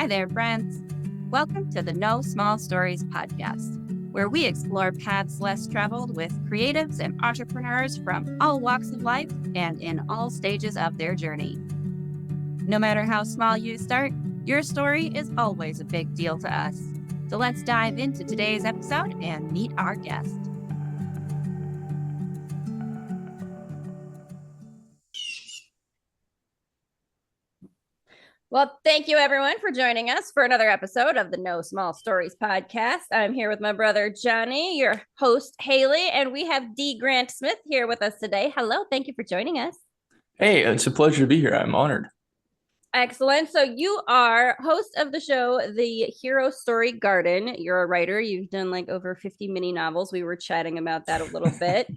Hi there, friends. Welcome to the No Small Stories podcast, where we explore paths less traveled with creatives and entrepreneurs from all walks of life and in all stages of their journey. No matter how small you start, your story is always a big deal to us. So let's dive into today's episode and meet our guest. Well, thank you everyone for joining us for another episode of the No Small Stories podcast. I'm here with my brother Jonny, your host Haleigh, and we have D. Grant Smith here with us today. Hello, thank you for joining us. Hey, it's a pleasure to be here. I'm honored. Excellent. So you are host of the show, The Hero Story Garden. You're a writer. You've done like over 50 mini novels. We were chatting about that a little bit.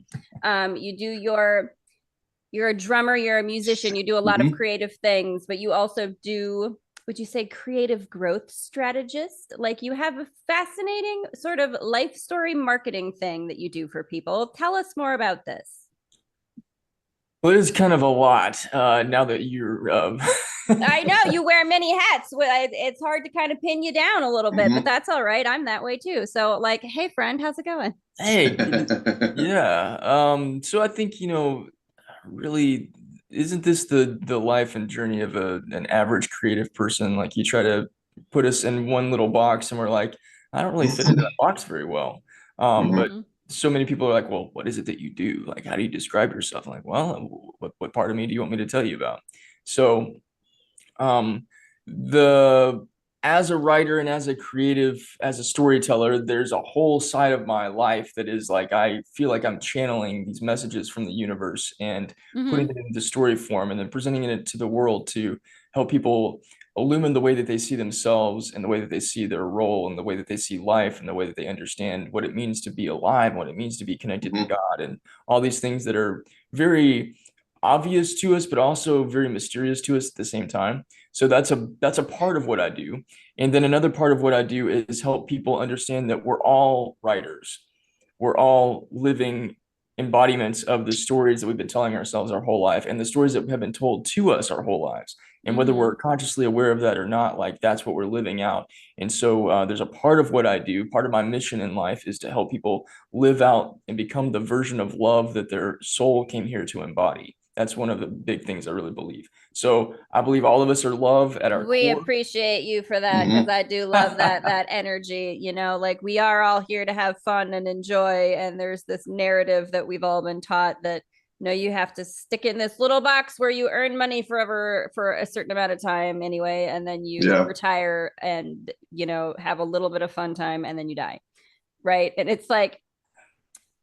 You're a drummer, you're a musician, you do a lot of creative things, but you also do, would you say, creative growth strategist? Like you have a fascinating sort of life story marketing thing that you do for people. Tell us more about this. Well, it is kind of a lot now that you're. I know you wear many hats. It's hard to kind of pin you down a little bit, but that's all right. I'm that way too. So, like, hey, friend, how's it going? Hey, yeah. So I think, really, isn't this the life and journey of an average creative person? Like you try to put us in one little box, and we're like, I don't really fit into that box very well. But so many people are like, well, what is it that you do? Like, how do you describe yourself? I'm like, well, what part of me do you want me to tell you about? So. The As a writer and as a creative, as a storyteller, there's a whole side of my life that is like I feel like I'm channeling these messages from the universe and putting it into story form and then presenting it to the world to help people illumine the way that they see themselves and the way that they see their role and the way that they see life and the way that they understand what it means to be alive, what it means to be connected to God, and all these things that are very obvious to us, but also very mysterious to us at the same time. So that's a part of what I do. And then another part of what I do is help people understand that we're all writers. We're all living embodiments of the stories that we've been telling ourselves our whole life and the stories that have been told to us our whole lives. And whether we're consciously aware of that or not, like that's what we're living out. And so there's a part of what I do, part of my mission in life is to help people live out and become the version of love that their soul came here to embody. That's one of the big things I really believe. So I believe all of us are love at our We core. appreciate you for that because I do love that energy. Like we are all here to have fun and enjoy. And there's this narrative that we've all been taught that you have to stick in this little box where you earn money forever for a certain amount of time anyway, and then you retire and have a little bit of fun time and then you die. Right. And it's like,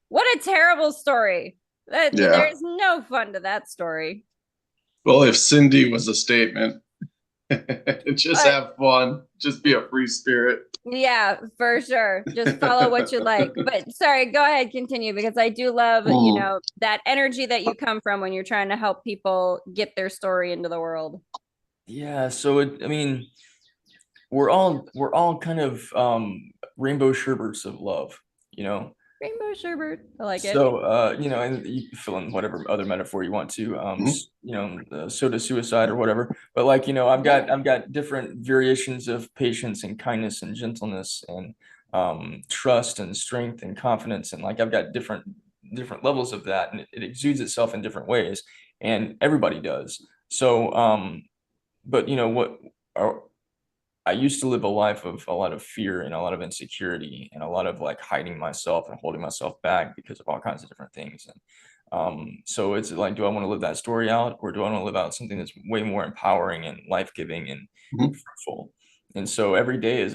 what a terrible story. There's no fun to that story. Well, if Cindy was a statement, just have fun, just be a free spirit. Yeah, for sure. Just follow what you like. But sorry, go ahead, continue, because I do love, that energy that you come from when you're trying to help people get their story into the world. Yeah, so we're all kind of rainbow sherbets of love, Rainbow sherbet. I like it. So and you can fill in whatever other metaphor you want to, soda suicide or whatever. But like, I've got different variations of patience and kindness and gentleness and trust and strength and confidence, and like I've got different levels of that, and it exudes itself in different ways, and everybody does. So but what I used to live a life of a lot of fear and a lot of insecurity and a lot of like hiding myself and holding myself back because of all kinds of different things. And so it's like, do I want to live that story out, or do I want to live out something that's way more empowering and life-giving and fruitful? And so every day is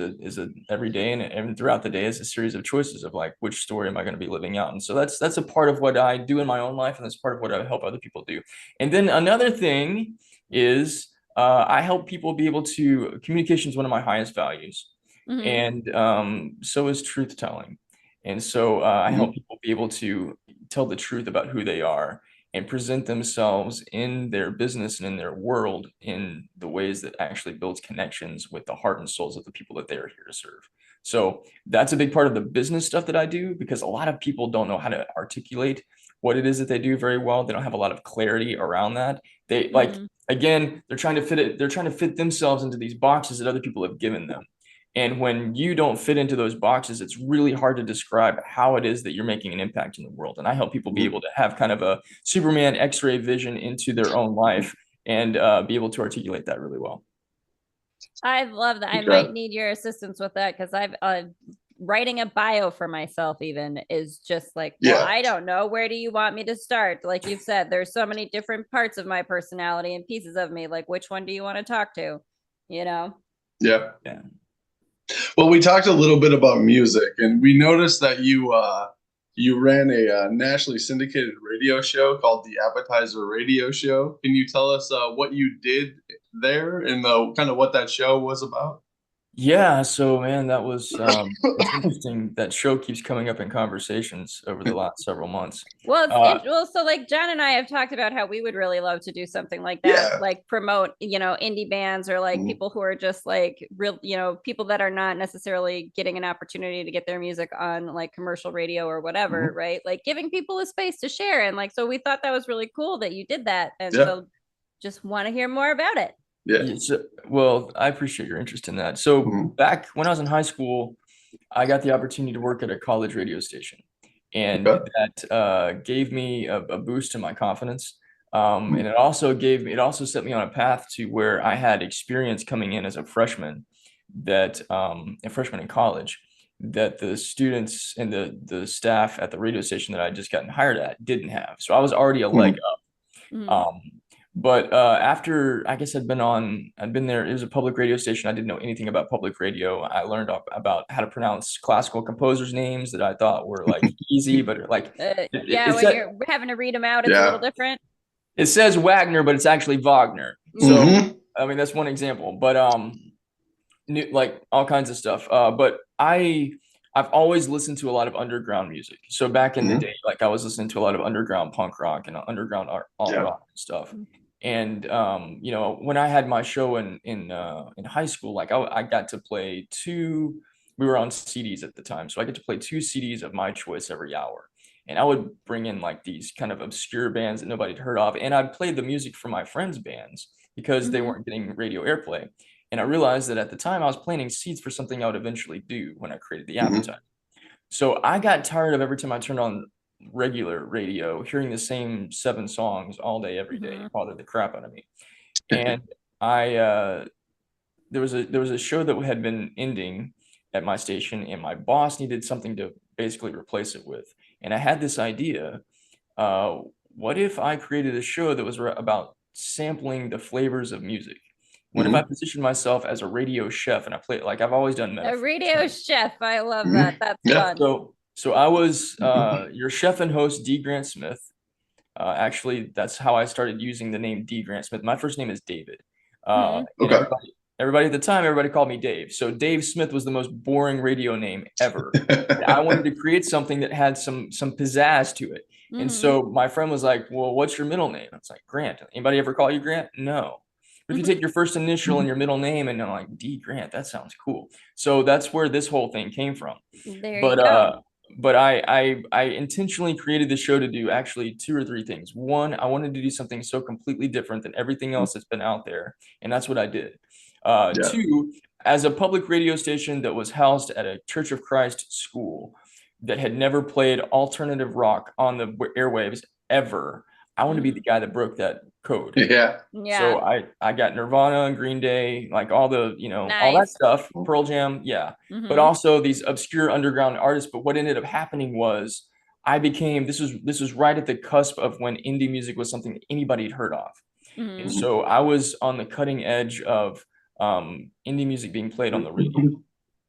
every day, and throughout the day is a series of choices of like, which story am I going to be living out? And so that's a part of what I do in my own life, and that's part of what I help other people do. And then another thing is I help people be able to, communication is one of my highest values. And so is truth telling. And so I help people be able to tell the truth about who they are and present themselves in their business and in their world in the ways that actually builds connections with the heart and souls of the people that they are here to serve. So that's a big part of the business stuff that I do, because a lot of people don't know how to articulate what it is that they do very well. They don't have a lot of clarity around that. They like, again, they're trying to fit themselves into these boxes that other people have given them. And when you don't fit into those boxes, it's really hard to describe how it is that you're making an impact in the world. And I help people be able to have kind of a Superman X-ray vision into their own life and be able to articulate that really well. I love that. I might need your assistance with that because I've writing a bio for myself even is just like, well, I don't know. Where do you want me to start? Like you've said, there's so many different parts of my personality and pieces of me. Like, which one do you want to talk to? You know? Yeah. Well, we talked a little bit about music, and we noticed that you ran a nationally syndicated radio show called the Appetizer Radio Show. Can you tell us what you did there and kind of what that show was about? Yeah, so man, that was it's interesting. That show keeps coming up in conversations over the last several months. Well, so like John and I have talked about how we would really love to do something like that, like promote, indie bands or like people who are just like real, people that are not necessarily getting an opportunity to get their music on like commercial radio or whatever, right? Like giving people a space to share. And like, so we thought that was really cool that you did that. And so just want to hear more about it. Well, I appreciate your interest in that. So back when I was in high school, I got the opportunity to work at a college radio station, and that gave me a boost in my confidence. And it also set me on a path to where I had experience coming in as a freshman, a freshman in college, that the students and the staff at the radio station that I had just gotten hired at didn't have. So I was already a leg up. But after, I guess I'd been there, it was a public radio station. I didn't know anything about public radio. I learned about how to pronounce classical composers' names that I thought were like easy, but like, when you're having to read them out, it's a little different. It says Wagner, but it's actually Wagner. So, I mean, that's one example, but like all kinds of stuff. But I've always listened to a lot of underground music. So back in the day, like I was listening to a lot of underground punk rock and underground alt rock and stuff. And when I had my show in high school, like I got to play we were on CDs at the time, so I get to play 2 CDs of my choice every hour. And I would bring in like these kind of obscure bands that nobody'd heard of, and I'd play the music from my friends' bands because they weren't getting radio airplay. And I realized that at the time I was planting seeds for something I would eventually do when I created the Appetizer. So I got tired of every time I turned on regular radio, hearing the same 7 songs all day, every day. It bothered the crap out of me. And there was a show that had been ending at my station, and my boss needed something to basically replace it with. And I had this idea, what if I created a show that was about sampling the flavors of music? What if I positioned myself as a radio chef and I play like I've always done metaphors? A radio chef. I love that. That's fun. So I was your chef and host, D. Grant Smith. Actually, that's how I started using the name D. Grant Smith. My first name is David. And everybody at the time, everybody called me Dave. So Dave Smith was the most boring radio name ever. I wanted to create something that had some pizzazz to it. And so my friend was like, well, what's your middle name? I was like, Grant. Anybody ever call you Grant? No. But if you take your first initial and your middle name and I'm like, D. Grant, that sounds cool. So that's where this whole thing came from. But I intentionally created the show to do actually 2 or 3 things. One, I wanted to do something so completely different than everything else that's been out there. And that's what I did. 2, as a public radio station that was housed at a Church of Christ school that had never played alternative rock on the airwaves ever, I want to be the guy that broke that code. So I got Nirvana and Green Day, like all the, all that stuff, Pearl Jam. But also these obscure underground artists. But what ended up happening was this was right at the cusp of when indie music was something that anybody had heard of. And so I was on the cutting edge of indie music being played on the radio.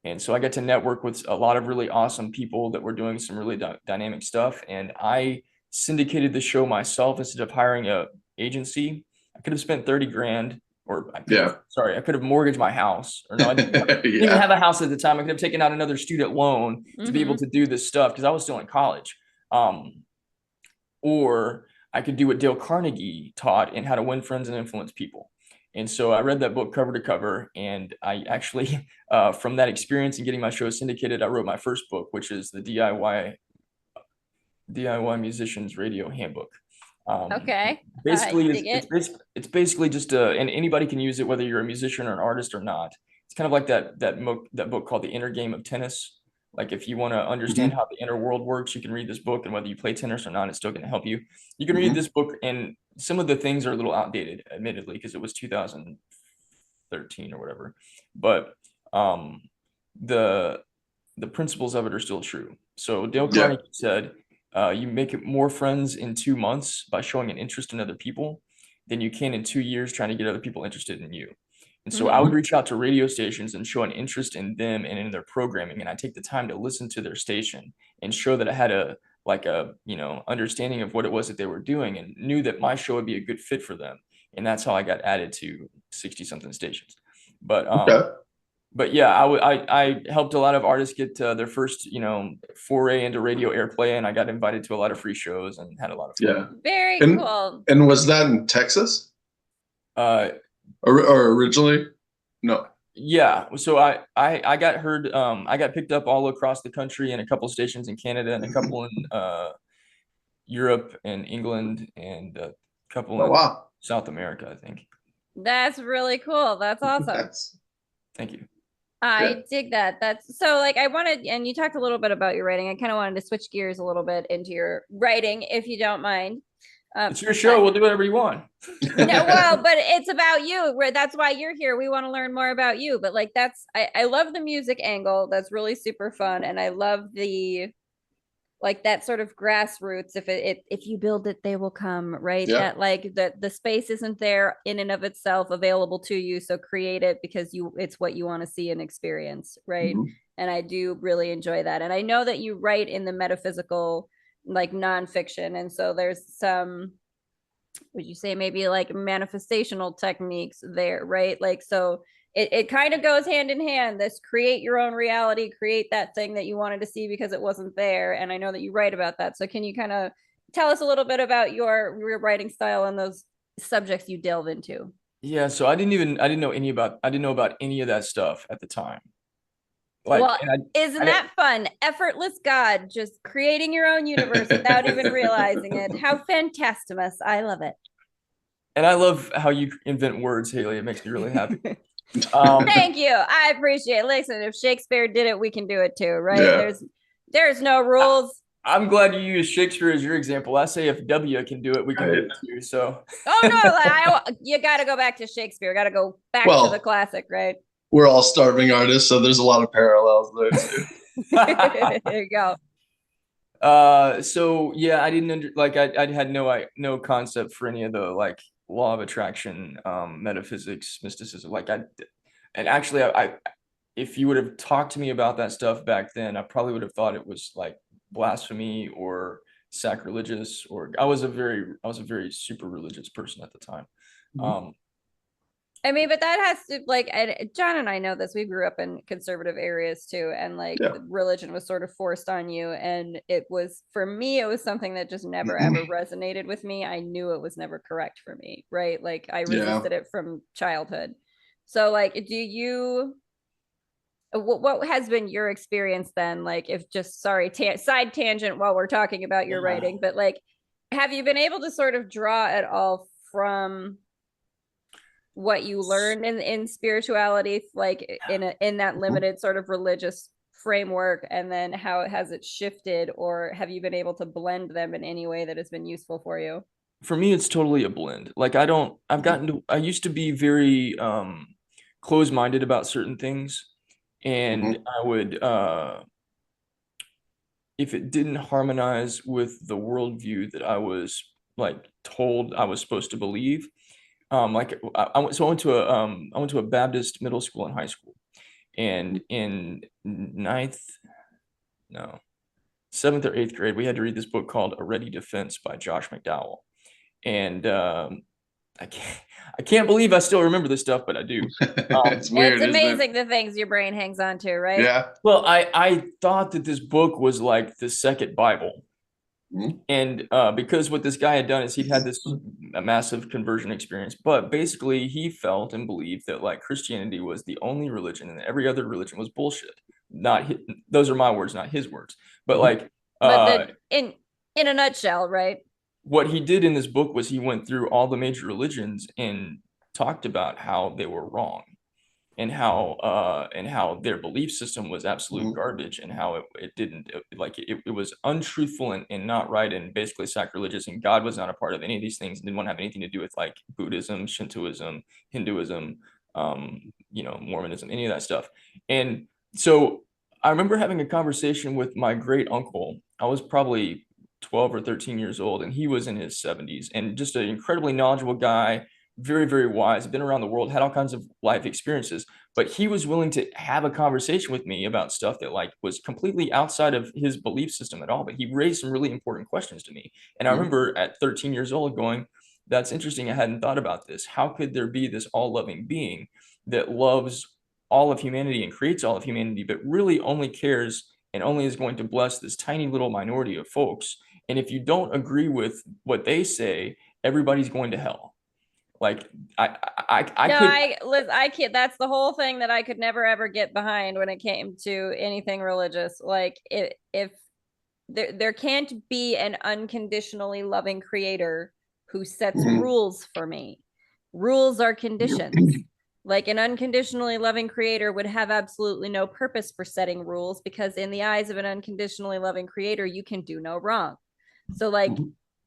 And so I got to network with a lot of really awesome people that were doing some really dynamic stuff. And I syndicated the show myself instead of hiring a agency. I could have spent 30 grand, or I could have mortgaged my house. Or no, I didn't even have a house at the time. I could have taken out another student loan to be able to do this stuff because I was still in college. Or I could do what Dale Carnegie taught in How to Win Friends and Influence People. And so I read that book cover to cover, and I actually, from that experience and getting my show syndicated, I wrote my first book, which is the DIY Musicians Radio Handbook. Okay. Basically, I dig it. it's basically just and anybody can use it, whether you're a musician or an artist or not. It's kind of like that book called The Inner Game of Tennis. Like if you want to understand how the inner world works, you can read this book, and whether you play tennis or not, it's still going to help you. You can read this book, and some of the things are a little outdated, admittedly, because it was 2013 or whatever. But the principles of it are still true. So Dale Carnegie said, you make more friends in 2 months by showing an interest in other people than you can in 2 years trying to get other people interested in you. And so I would reach out to radio stations and show an interest in them and in their programming. And I take the time to listen to their station and show that I had a understanding of what it was that they were doing and knew that my show would be a good fit for them. And that's how I got added to 60 something stations. But yeah, I helped a lot of artists get their first, foray into radio airplay, and I got invited to a lot of free shows and had a lot of fun. Yeah. Very cool. And was that in Texas? Or originally? No. Yeah. So I got heard, I got picked up all across the country in a couple of stations in Canada and a couple in Europe and England and a couple in South America, I think. That's really cool. That's awesome. Thank you. I dig that. That's so like I wanted, and you talked a little bit about your writing. I kind of wanted to switch gears a little bit into your writing, if you don't mind. It's your show. We'll do whatever you want. No, well, but it's about you. That's why you're here. We want to learn more about you. But like I love the music angle. That's really super fun, and I love the like that sort of grassroots. If you build it, they will come, right? That like the space isn't there in and of itself available to you, so create it because it's what you want to see and experience, right? And I do really enjoy that. And I know that you write in the metaphysical, like nonfiction, and so there's some, would you say maybe like manifestational techniques there, right? Like so it kind of goes hand in hand, this create your own reality, create that thing that you wanted to see because it wasn't there. And I know that you write about that, so can you kind of tell us a little bit about your writing style and those subjects you delve into? Yeah, so I didn't know about any of that stuff at the time. Like, well, isn't that fun? Effortless God, just creating your own universe without even realizing it. How fantastimous. I love it. And I love how you invent words, Haleigh. It makes me really happy. Thank you. I appreciate it. Listen, if Shakespeare did it, we can do it too, right? There's no rules. I'm glad you use Shakespeare as your example. I say if W can do it, we can do it too. So you got to go back to Shakespeare. Got to go back to the classic, right? We're all starving artists, so there's a lot of parallels there too. There you go. So yeah, I didn't I had no concept for any of the like law of attraction, metaphysics, mysticism. And actually if you would have talked to me about that stuff back then, I probably would have thought it was like blasphemy or sacrilegious, or I was a very super religious person at the time. I mean, but that has to John and I know this. We grew up in conservative areas too, and religion was sort of forced on you. And it was, for me, it was something that just never ever resonated with me. I knew it was never correct for me, right? Like I resisted it from childhood. So like, what has been your experience then? Like, if just side tangent while we're talking about your writing, but like, have you been able to sort of draw at all from what you learned in spirituality, like in that limited sort of religious framework, and then how has it shifted, or have you been able to blend them in any way that has been useful for you? For me, it's totally a blend. Like I used to be very closed-minded about certain things, and I would if it didn't harmonize with the worldview that I was like told I was supposed to believe. I went to a Baptist middle school and high school, and in 7th or 8th grade, we had to read this book called A Ready Defense by Josh McDowell. And I can't believe I still remember this stuff, but I do. It's weird. It's amazing the things your brain hangs on to, right? Yeah. Well, I thought that this book was like the second Bible. And because what this guy had done is he'd had this massive conversion experience, but basically he felt and believed that like Christianity was the only religion and every other religion was bullshit. Those are my words, not his words. But like, in a nutshell, right? what he did in this book was he went through all the major religions and talked about how they were wrong, and how their belief system was absolute garbage, and how it didn't it was untruthful and not right, and basically sacrilegious, and God was not a part of any of these things, and didn't want to have anything to do with like Buddhism, Shintoism, Hinduism, Mormonism, any of that stuff. And so I remember having a conversation with my great uncle. I was probably 12 or 13 years old, and he was in his 70s, and just an incredibly knowledgeable guy, very, very wise, been around the world, had all kinds of life experiences, but he was willing to have a conversation with me about stuff that like was completely outside of his belief system at all. But he raised some really important questions to me. And I remember at 13 years old going, that's interesting. I hadn't thought about this. How could there be this all-loving being that loves all of humanity and creates all of humanity, but really only cares and only is going to bless this tiny little minority of folks? And if you don't agree with what they say, everybody's going to hell. Like I can't. That's the whole thing that I could never ever get behind when it came to anything religious. Like if there can't be an unconditionally loving creator who sets rules for me. Rules are conditions. Like an unconditionally loving creator would have absolutely no purpose for setting rules, because in the eyes of an unconditionally loving creator, you can do no wrong. So like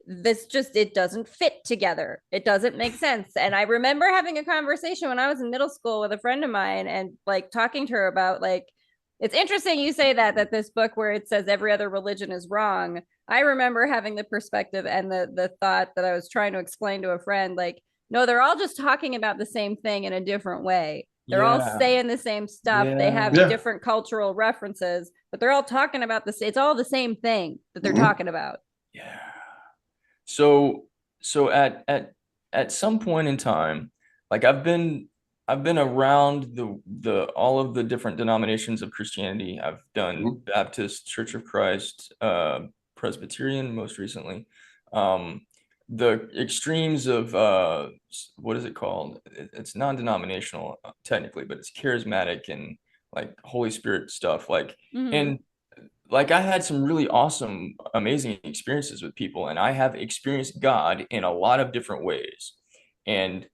it doesn't fit together. It doesn't make sense. And I remember having a conversation when I was in middle school with a friend of mine, and like talking to her about like, it's interesting you say that this book where it says every other religion is wrong. I remember having the perspective and the thought that I was trying to explain to a friend, like, no, they're all just talking about the same thing in a different way. They're all saying the same stuff. They have different cultural references, but they're all talking about this. It's all the same thing that they're talking about. Yeah. So at some point in time, like I've been around the all of the different denominations of Christianity. I've done Baptist, Church of Christ, Presbyterian most recently. The extremes of what is it called? It's non-denominational technically, but it's charismatic and like Holy Spirit stuff. Like and like I had some really awesome, amazing experiences with people, and I have experienced God in a lot of different ways. And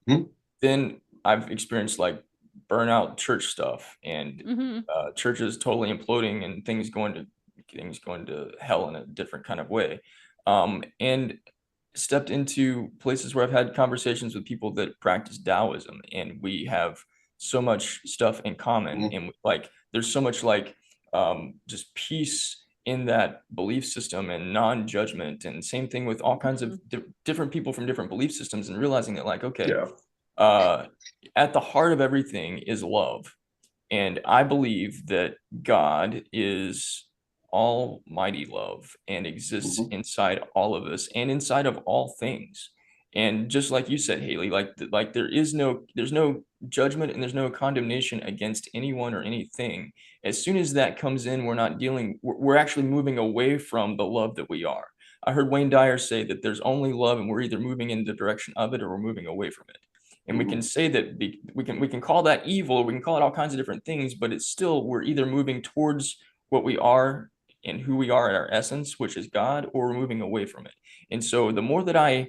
then I've experienced like burnout church stuff, and churches totally imploding, and things going to hell in a different kind of way. And stepped into places where I've had conversations with people that practice Taoism, and we have so much stuff in common, and like there's so much like just peace in that belief system and non-judgment, and same thing with all kinds of different people from different belief systems, and realizing that like, okay, at the heart of everything is love. And I believe that God is almighty love and exists inside all of us and inside of all things. And just like you said, Haleigh, like there's no judgment and there's no condemnation against anyone or anything. As soon as that comes in, we're actually moving away from the love that we are. I heard Wayne Dyer say that there's only love, and we're either moving in the direction of it or we're moving away from it. And we can say that we can call that evil, we can call it all kinds of different things, but it's still, we're either moving towards what we are and who we are at our essence, which is God, or we're moving away from it. And so the more that I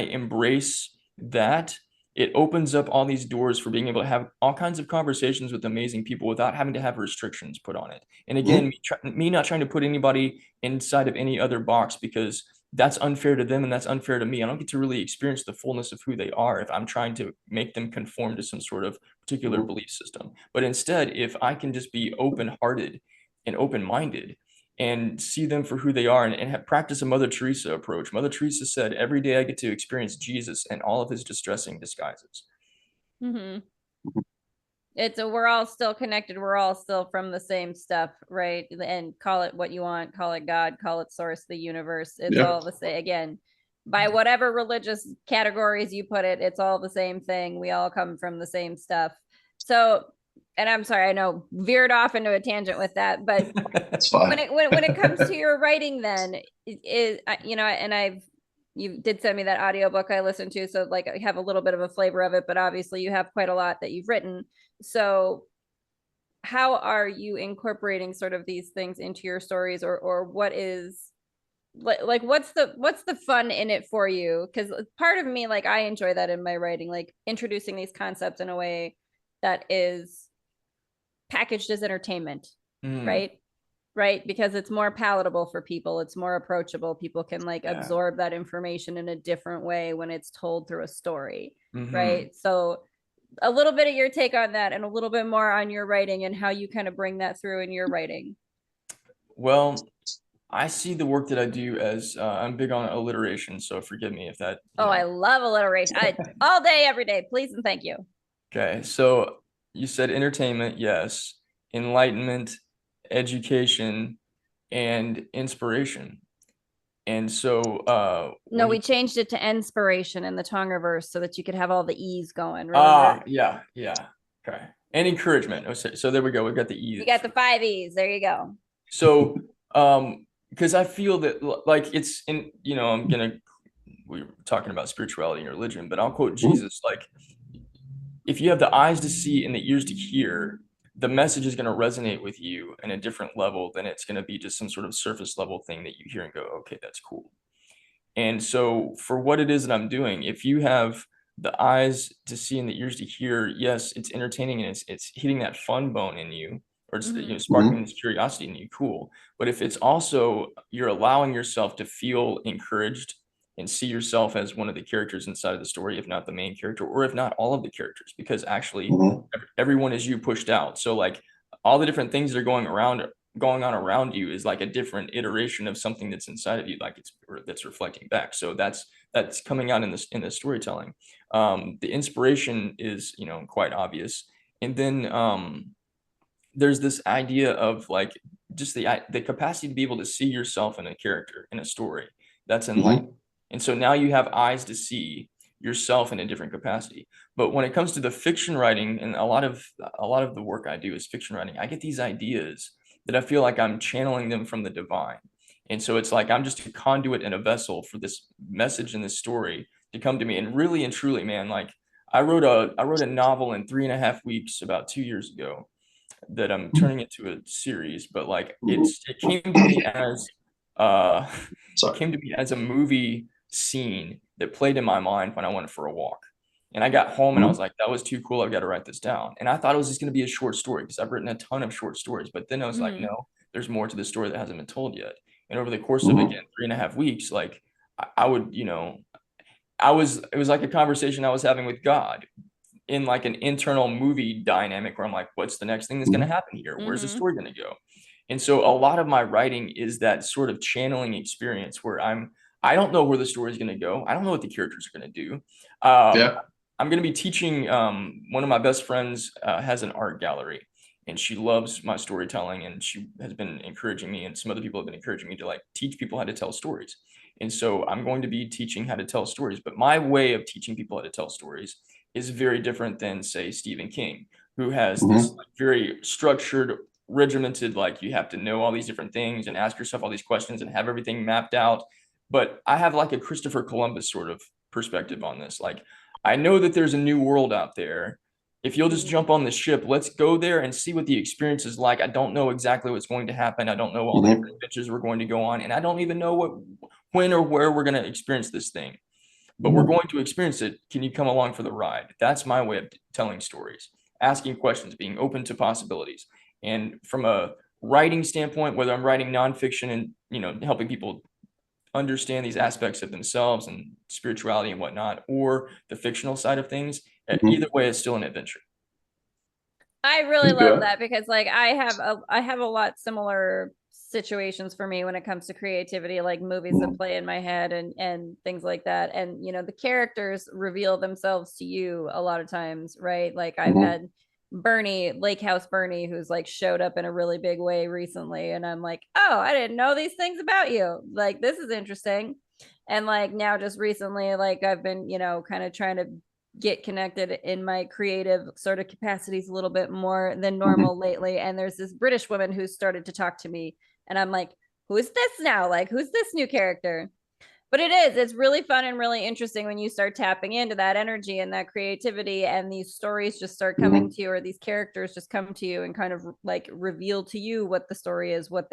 embrace that, it opens up all these doors for being able to have all kinds of conversations with amazing people without having to have restrictions put on it. And again, me not trying to put anybody inside of any other box, because that's unfair to them and that's unfair to me. I don't get to really experience the fullness of who they are if I'm trying to make them conform to some sort of particular belief system. But instead, if I can just be open-hearted and open-minded and see them for who they are, and practice a Mother Teresa approach. Mother Teresa said, every day I get to experience Jesus and all of his distressing disguises. We're all still connected. We're all still from the same stuff, right? And call it what you want, call it God, call it source, the universe. It's all the same. Again, by whatever religious categories you put it, it's all the same thing. We all come from the same stuff. So, and I'm sorry, I know veered off into a tangent with that, but that's fine. When it comes to your writing, then and you did send me that audiobook I listened to, so like I have a little bit of a flavor of it, but obviously you have quite a lot that you've written. So how are you incorporating sort of these things into your stories, or what is like what's the fun in it for you? Because part of me, like, I enjoy that in my writing, like introducing these concepts in a way that is packaged as entertainment, Mm, right? Right, because it's more palatable for people, it's more approachable, people can like yeah. absorb that information in a different way when it's told through a story, Hmm. right? So a little bit of your take on that and a little bit more on your writing and how you kind of bring that through in your writing. Well, I see the work that I do as I'm big on alliteration, so forgive me if that, Oh, I love alliteration. All day, every day. Please and thank you. Okay, so you said entertainment, yes, enlightenment, education, and inspiration. And so No, when you we changed it to inspiration in the Tongerverse so that you could have all the E's going. Remember? yeah, yeah. Okay. And encouragement. Oh, so there we go. We've got the You E's. got the 5 E's. There you go. So because I feel that like it's in, we were talking about spirituality and religion, but I'll quote Jesus, like, if you have the eyes to see and the ears to hear, the message is going to resonate with you in a different level than it's going to be just some sort of surface level thing that you hear and go, okay, that's cool. And so for what it is that I'm doing, if you have the eyes to see and the ears to hear, yes, it's entertaining and it's hitting that fun bone in you, or it's sparking this curiosity in you, cool. But if it's also you're allowing yourself to feel encouraged and see yourself as one of the characters inside of the story, if not the main character, or if not all of the characters, because actually everyone is you pushed out. So like all the different things that are going on around you is like a different iteration of something that's inside of you, like that's reflecting back. So that's coming out in the storytelling. The inspiration is quite obvious, and then there's this idea of like just the capacity to be able to see yourself in a character in a story that's enlightened. And so now you have eyes to see yourself in a different capacity. But when it comes to the fiction writing, and a lot of the work I do is fiction writing, I get these ideas that I feel like I'm channeling them from the divine. And so it's like I'm just a conduit and a vessel for this message and this story to come to me. And really and truly, man, like I wrote a novel in 3.5 weeks about 2 years ago that I'm turning into a series, but like it came to me as uh it Sorry. came to me as a movie scene that played in my mind when I went for a walk. And I got home and I was like, that was too cool. I've got to write this down. And I thought it was just going to be a short story because I've written a ton of short stories. But then I was like, no, there's more to the story that hasn't been told yet. And over the course of, again, 3.5 weeks, like I would, it was like a conversation I was having with God in like an internal movie dynamic where I'm like, what's the next thing that's going to happen here? Where's the story going to go? And so a lot of my writing is that sort of channeling experience where I don't know where the story is going to go. I don't know what the characters are going to do. Yeah. I'm going to be teaching. One of my best friends has an art gallery, and she loves my storytelling, and she has been encouraging me, and some other people have been encouraging me to like teach people how to tell stories. And so I'm going to be teaching how to tell stories, but my way of teaching people how to tell stories is very different than, say, Stephen King, who has this like, very structured, regimented, like you have to know all these different things and ask yourself all these questions and have everything mapped out. But I have like a Christopher Columbus sort of perspective on this. Like, I know that there's a new world out there. If you'll just jump on the ship, let's go there and see what the experience is like. I don't know exactly what's going to happen. I don't know all the different adventures we're going to go on. And I don't even know when or where we're going to experience this thing, but we're going to experience it. Can you come along for the ride? That's my way of telling stories, asking questions, being open to possibilities. And from a writing standpoint, whether I'm writing nonfiction and, helping people understand these aspects of themselves and spirituality and whatnot, or the fictional side of things, either way, it's still an adventure. I really love that because like I have a lot similar situations for me when it comes to creativity, like movies that play in my head and things like that. And the characters reveal themselves to you a lot of times, right? Like I've had Bernie, Lake House Bernie, who's like showed up in a really big way recently, and I'm like, oh, I didn't know these things about you. Like this is interesting. And like now just recently, like I've been, kind of trying to get connected in my creative sort of capacities a little bit more than normal lately. And there's this British woman who started to talk to me, and I'm like, who's this now? Like, who's this new character? But it's really fun and really interesting when you start tapping into that energy and that creativity, and these stories just start coming to you, or these characters just come to you and kind of like reveal to you what the story is, what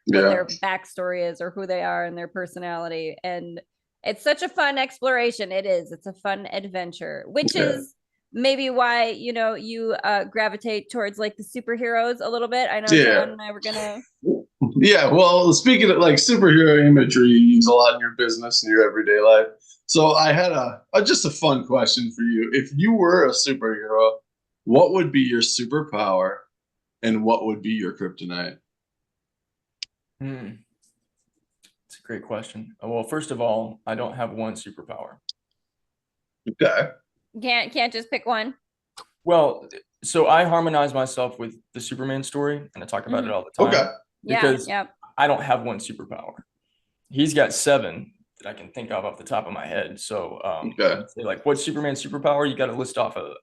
what their backstory is or who they are and their personality. And it's such a fun exploration. It's a fun adventure, which is maybe why, you know, you gravitate towards like the superheroes a little bit. I know John and I were gonna. Yeah, well, speaking of like superhero imagery, you use a lot in your business and your everyday life. So I had just a fun question for you. If you were a superhero, what would be your superpower and what would be your kryptonite? It's a great question. Well, first of all, I don't have one superpower. Okay. Can't just pick one. Well, so I harmonize myself with the Superman story, and I talk about it all the time. Okay. Because I don't have one superpower. He's got 7 that I can think of off the top of my head. So, like, what's Superman's superpower? You got to list off a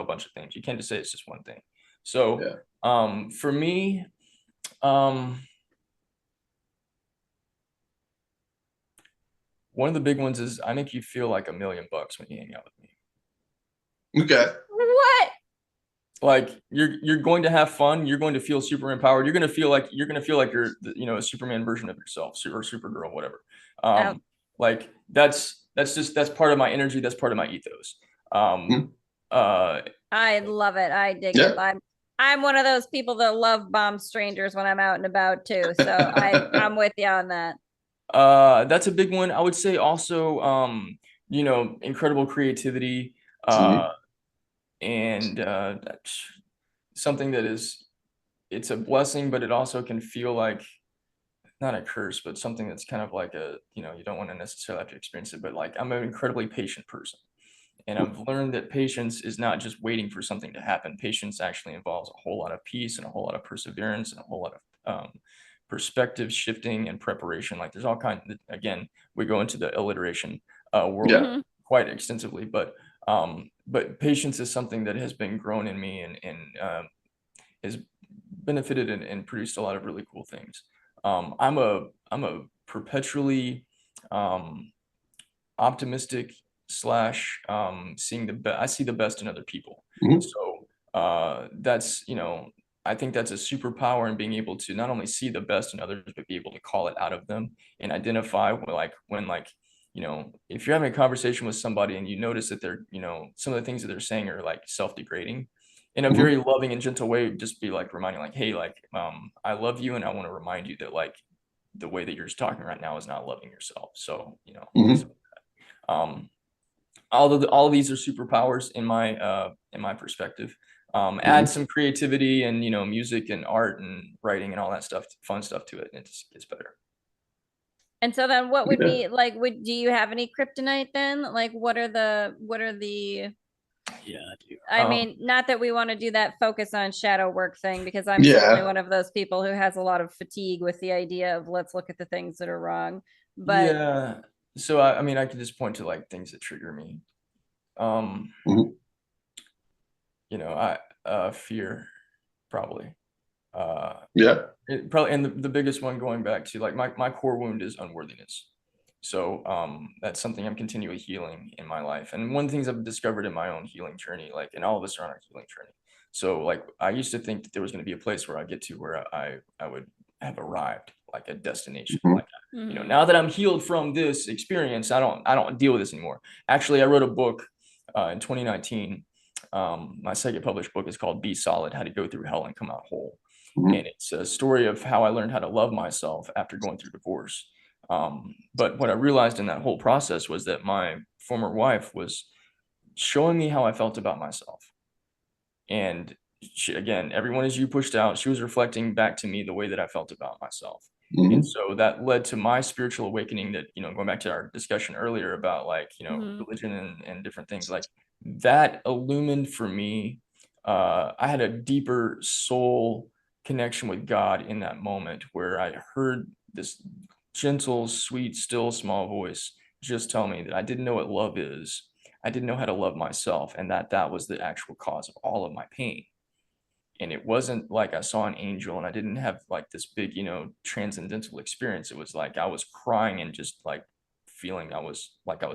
bunch of things. You can't just say it's just one thing. So, for me, one of the big ones is I make you feel like $1 million when you hang out with me. Okay. What? Like you're going to have fun. You're going to feel super empowered. You're going to feel like you're, you know, a Superman version of yourself, or Supergirl, whatever. Like that's part of my energy. That's part of my ethos. I love it. I dig it. I'm one of those people that love bomb strangers when I'm out and about too. So I'm with you on that. That's a big one. I would say also, you know, incredible creativity. And something that it's a blessing, but it also can feel like not a curse, but something that's kind of like you know, you don't want to necessarily have to experience it, but like I'm an incredibly patient person. And I've learned that patience is not just waiting for something to happen. Patience actually involves a whole lot of peace and a whole lot of perseverance and a whole lot of perspective shifting and preparation. Like there's all kinds of, again, we go into the alliteration world quite extensively, but patience is something that has been grown in me and has benefited and produced a lot of really cool things. I'm a perpetually optimistic slash seeing I see the best in other people. So that's, you know, I think that's a superpower in being able to not only see the best in others, but be able to call it out of them and identify when you know, if you're having a conversation with somebody and you notice that they're, you know, some of the things that they're saying are like self-degrading in a very loving and gentle way, just be like reminding like, hey, like, I love you. And I want to remind you that like the way that you're just talking right now is not loving yourself. So, you know, all of these are superpowers in my perspective. Add some creativity and, you know, music and art and writing and all that stuff, fun stuff to it, and it just gets better. And so then what would be like, do you have any kryptonite then? Like what are the Yeah, I do. I mean, not that we want to do that focus on shadow work thing, because I'm certainly one of those people who has a lot of fatigue with the idea of let's look at the things that are wrong. But yeah, so I mean, I can just point to like things that trigger me. You know, fear, probably. Probably, and the biggest one going back to like my core wound is unworthiness. So that's something I'm continually healing in my life. And one of the things I've discovered in my own healing journey, like, and all of us are on our healing journey. So like, I used to think that there was going to be a place where I get to where I would have arrived, like a destination. Like, you know, now that I'm healed from this experience, I don't deal with this anymore. Actually, I wrote a book in 2019. My second published book is called Be Solid: How to Go Through Hell and Come Out Whole. And it's a story of how I learned how to love myself after going through divorce. But what I realized in that whole process was that my former wife was showing me how I felt about myself. And she, again, everyone as you pushed out, she was reflecting back to me the way that I felt about myself. And so that led to my spiritual awakening that, you know, going back to our discussion earlier about like, you know, religion and different things like that illumined for me. I had a deeper soul connection with God in that moment where I heard this gentle, sweet, still, small voice just tell me that I didn't know what love is. I didn't know how to love myself, and that was the actual cause of all of my pain. And it wasn't like I saw an angel and I didn't have like this big, you know, transcendental experience. It was like I was crying and just like feeling I was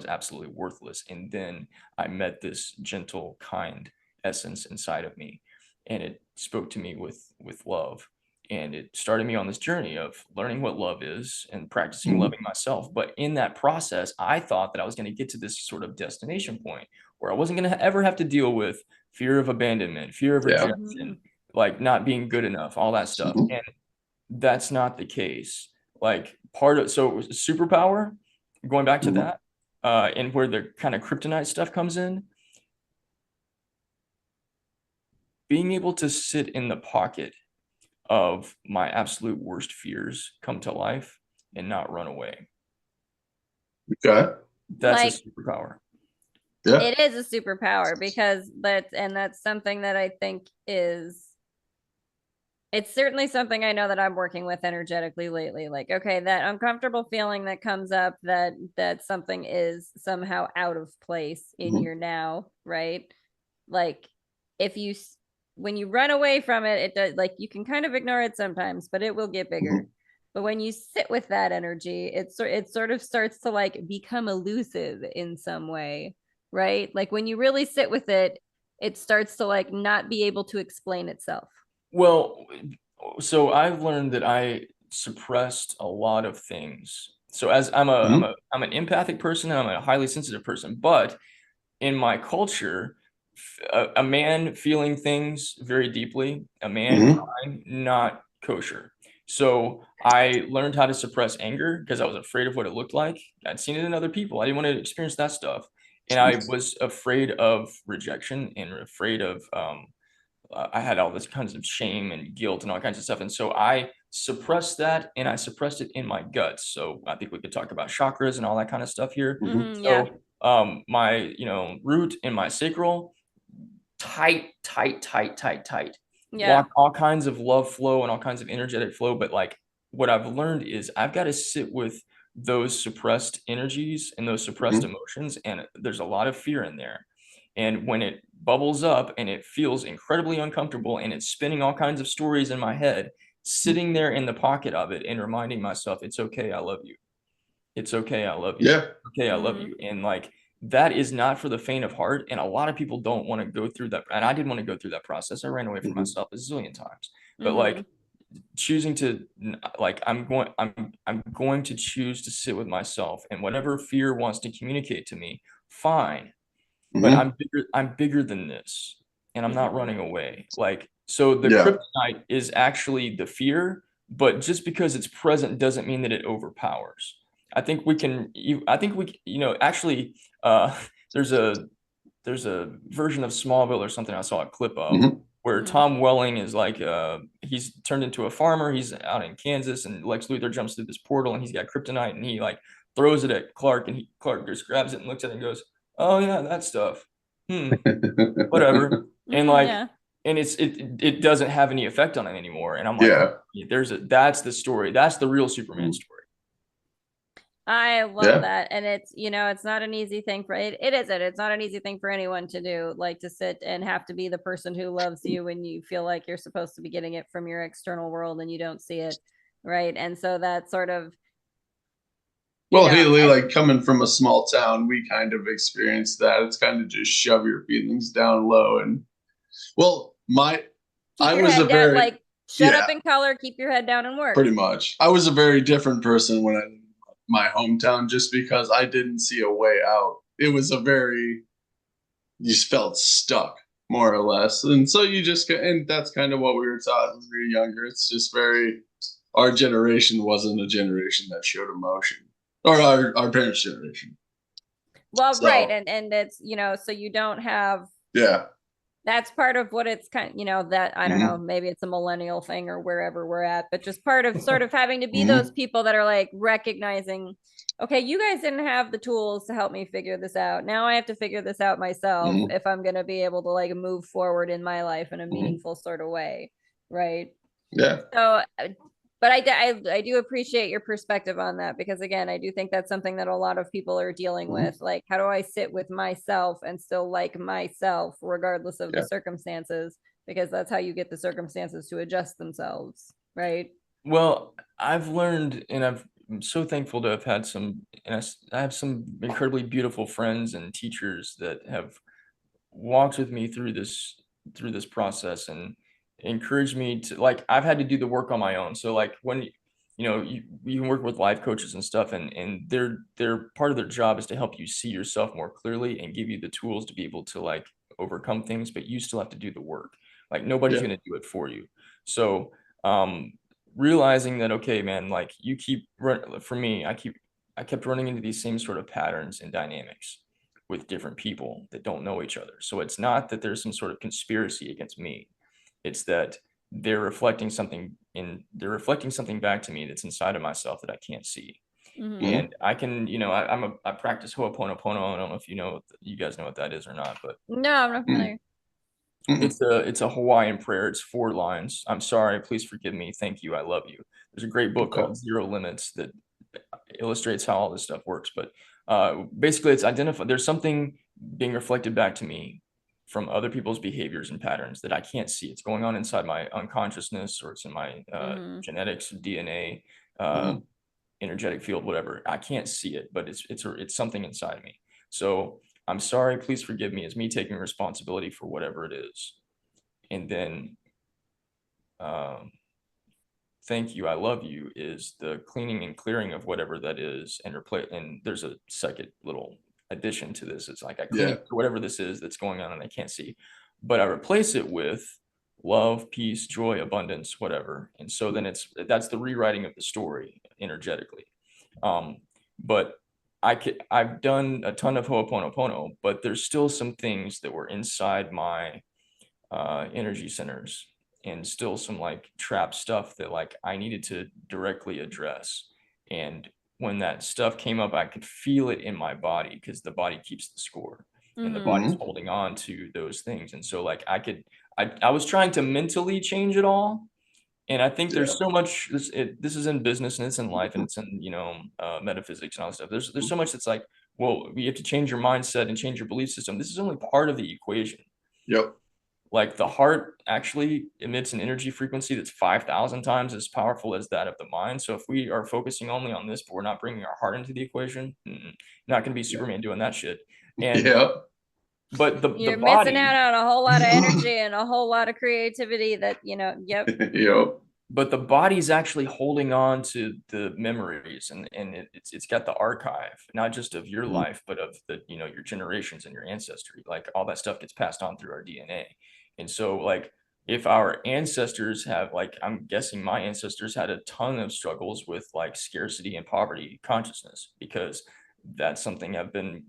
absolutely worthless. And then I met this gentle, kind essence inside of me, and it spoke to me with love. And it started me on this journey of learning what love is and practicing loving myself. But in that process, I thought that I was going to get to this sort of destination point where I wasn't going to ever have to deal with fear of abandonment, fear of rejection, like not being good enough, all that stuff. And that's not the case. Like so superpower, going back to that, and where the kind of kryptonite stuff comes in, being able to sit in the pocket of my absolute worst fears come to life and not run away. Okay. That's a superpower. Yeah. It is a superpower because that's something that I think it's certainly something I know that I'm working with energetically lately. Like, okay, that uncomfortable feeling that comes up that something is somehow out of place in your now, right? Like when you run away from it, it does, like, you can kind of ignore it sometimes, but it will get bigger. But when you sit with that energy, it sort of starts to like become elusive in some way, right? Like when you really sit with it, it starts to like not be able to explain itself. Well, so I've learned that I suppressed a lot of things. So as I'm an empathic person and I'm a highly sensitive person, but in my culture, a man feeling things very deeply, a man crying, not kosher. So I learned how to suppress anger because I was afraid of what it looked like. I'd seen it in other people. I didn't want to experience that stuff. And I was afraid of rejection and afraid of, I had all this kinds of shame and guilt and all kinds of stuff. And so I suppressed that, and I suppressed it in my guts. So I think we could talk about chakras and all that kind of stuff here. So my, root in my sacral, tight. Yeah. All kinds of love flow and all kinds of energetic flow. But like what I've learned is I've got to sit with those suppressed energies and those suppressed emotions. And there's a lot of fear in there. And when it bubbles up and it feels incredibly uncomfortable and it's spinning all kinds of stories in my head, sitting there in the pocket of it and reminding myself, it's okay, I love you. It's okay, I love you. Yeah. Okay, I love you. And like, that is not for the faint of heart. And a lot of people don't want to go through that. And I didn't want to go through that process. I ran away from myself a zillion times. But like choosing to like, I'm going to choose to sit with myself, and whatever fear wants to communicate to me, fine. But I'm bigger than this, and I'm not running away. Like, so the kryptonite is actually the fear, but just because it's present doesn't mean that it overpowers. I think we actually, there's a version of Smallville or something I saw a clip of where Tom Welling is like, he's turned into a farmer. He's out in Kansas, and Lex Luthor jumps through this portal, and he's got kryptonite, and he like throws it at Clark, and Clark just grabs it and looks at it and goes, oh yeah, that stuff. Whatever. And like, and it doesn't have any effect on him anymore. And I'm like, that's the story. That's the real Superman story. I love that. And it's, it's not an easy thing for it's not an easy thing for anyone to do, like to sit and have to be the person who loves you when you feel like you're supposed to be getting it from your external world and you don't see it. Right. And so that sort of, well, Haleigh, like coming from a small town, we kind of experienced that. It's kind of just shove your feelings down low. And well, I was a very, like, shut up and color, keep your head down and work. Pretty much. I was a very different person when I lived in my hometown, just because I didn't see a way out. It was you just felt stuck, more or less. And so and that's kind of what we were taught when we were younger. It's just our generation wasn't a generation that showed emotion. Or our parents' generation. Well, right. And it's, so you don't have. Yeah. That's part of what it's kind of, that, I don't know, maybe it's a millennial thing or wherever we're at, but just part of sort of having to be those people that are like recognizing, okay, you guys didn't have the tools to help me figure this out. Now I have to figure this out myself if I'm going to be able to like move forward in my life in a meaningful sort of way. Right. Yeah. So, but I do appreciate your perspective on that, because again, I do think that's something that a lot of people are dealing with. Like, how do I sit with myself and still like myself regardless of the circumstances? Because that's how you get the circumstances to adjust themselves, right? Well, I've learned, and I'm so thankful to have had I have some incredibly beautiful friends and teachers that have walked with me through this process, and encouraged me to, like, I've had to do the work on my own. So like when you can work with life coaches and stuff, and they're part of their job is to help you see yourself more clearly and give you the tools to be able to like overcome things, but you still have to do the work. Like nobody's going to do it for you. So realizing that, okay, man, like you keep for me, I kept running into these same sort of patterns and dynamics with different people that don't know each other. So it's not that there's some sort of conspiracy against me. It's that they're reflecting something back to me that's inside of myself that I can't see. And I can, I practice Ho'oponopono. I don't know if you guys know what that is or not, but no, I'm not familiar. it's a Hawaiian prayer. It's 4 lines. I'm sorry, please forgive me, thank you, I love you. There's a great book called Zero Limits that illustrates how all this stuff works. But basically it's there's something being reflected back to me from other people's behaviors and patterns that I can't see. It's going on inside my unconsciousness, or it's in my genetics, DNA, energetic field, whatever. I can't see it, but it's something inside me. So I'm sorry, please forgive me, is me taking responsibility for whatever it is. And then thank you, I love you is the cleaning and clearing of whatever that is, and there's a second little addition to this. It's like I clean whatever this is that's going on and I can't see, but I replace it with love, peace, joy, abundance, whatever. And so then that's the rewriting of the story energetically. But I've done a ton of Ho'oponopono, but there's still some things that were inside my energy centers, and still some like trap stuff that like I needed to directly address. And when that stuff came up, I could feel it in my body, because the body keeps the score and the body's holding on to those things. And so like I was trying to mentally change it all. And I think there's so much, this is in business and it's in life and it's in, metaphysics and all that stuff. There's so much that's like, well, you have to change your mindset and change your belief system. This is only part of the equation. Yep. Like the heart actually emits an energy frequency that's 5,000 times as powerful as that of the mind. So if we are focusing only on this, but we're not bringing our heart into the equation, not going to be Superman doing that shit. And but you're the body, missing out on a whole lot of energy and a whole lot of creativity that, But the body's actually holding on to the memories, and it's got the archive, not just of your life, but of the, your generations and your ancestry. Like all that stuff gets passed on through our DNA. And so like if our ancestors have, like, I'm guessing my ancestors had a ton of struggles with like scarcity and poverty consciousness, because that's something I've been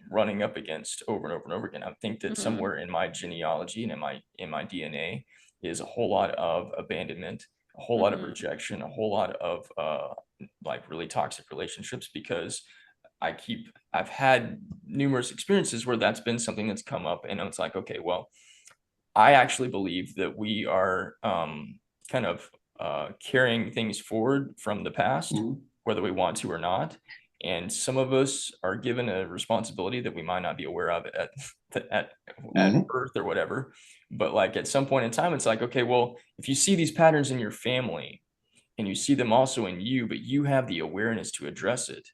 running up against over and over and over again. I think that somewhere in my genealogy and in my DNA is a whole lot of abandonment, a whole lot of rejection, a whole lot of like really toxic relationships, because I've had numerous experiences where that's been something that's come up, and it's like, okay, well, I actually believe that we are kind of carrying things forward from the past, whether we want to or not. And some of us are given a responsibility that we might not be aware of at birth or whatever. But like at some point in time, it's like, okay, well, if you see these patterns in your family and you see them also in you, but you have the awareness to address it,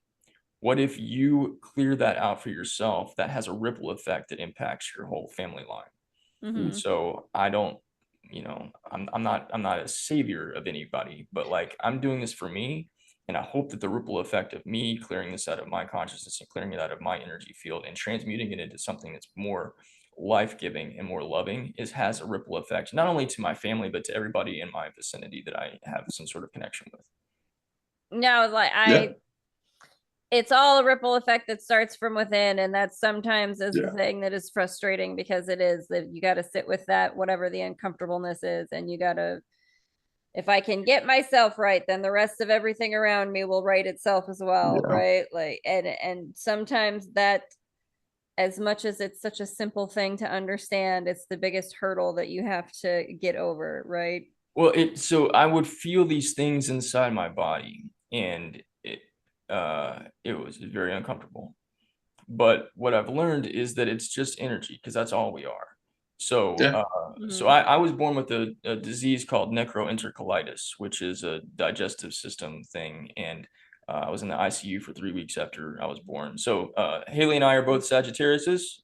what if you clear that out for yourself? That has a ripple effect that impacts your whole family line. And so I don't, I'm not a savior of anybody, but like I'm doing this for me. And I hope that the ripple effect of me clearing this out of my consciousness and clearing it out of my energy field and transmuting it into something that's more life-giving and more loving has a ripple effect, not only to my family, but to everybody in my vicinity that I have some sort of connection with. No, like it's all a ripple effect that starts from within. And that sometimes is the thing that is frustrating, because it is that you got to sit with that, whatever the uncomfortableness is. And you got to, if I can get myself right, then the rest of everything around me will right itself as well. Right. Like, and sometimes that, as much as it's such a simple thing to understand, it's the biggest hurdle that you have to get over. Right. Well, so I would feel these things inside my body, and it was very uncomfortable. But what I've learned is that it's just energy, because that's all we are. So so I was born with a disease called necroenterocolitis, which is a digestive system thing, and I was in the ICU for 3 weeks after I was born. So Haleigh and I are both Sagittariuses.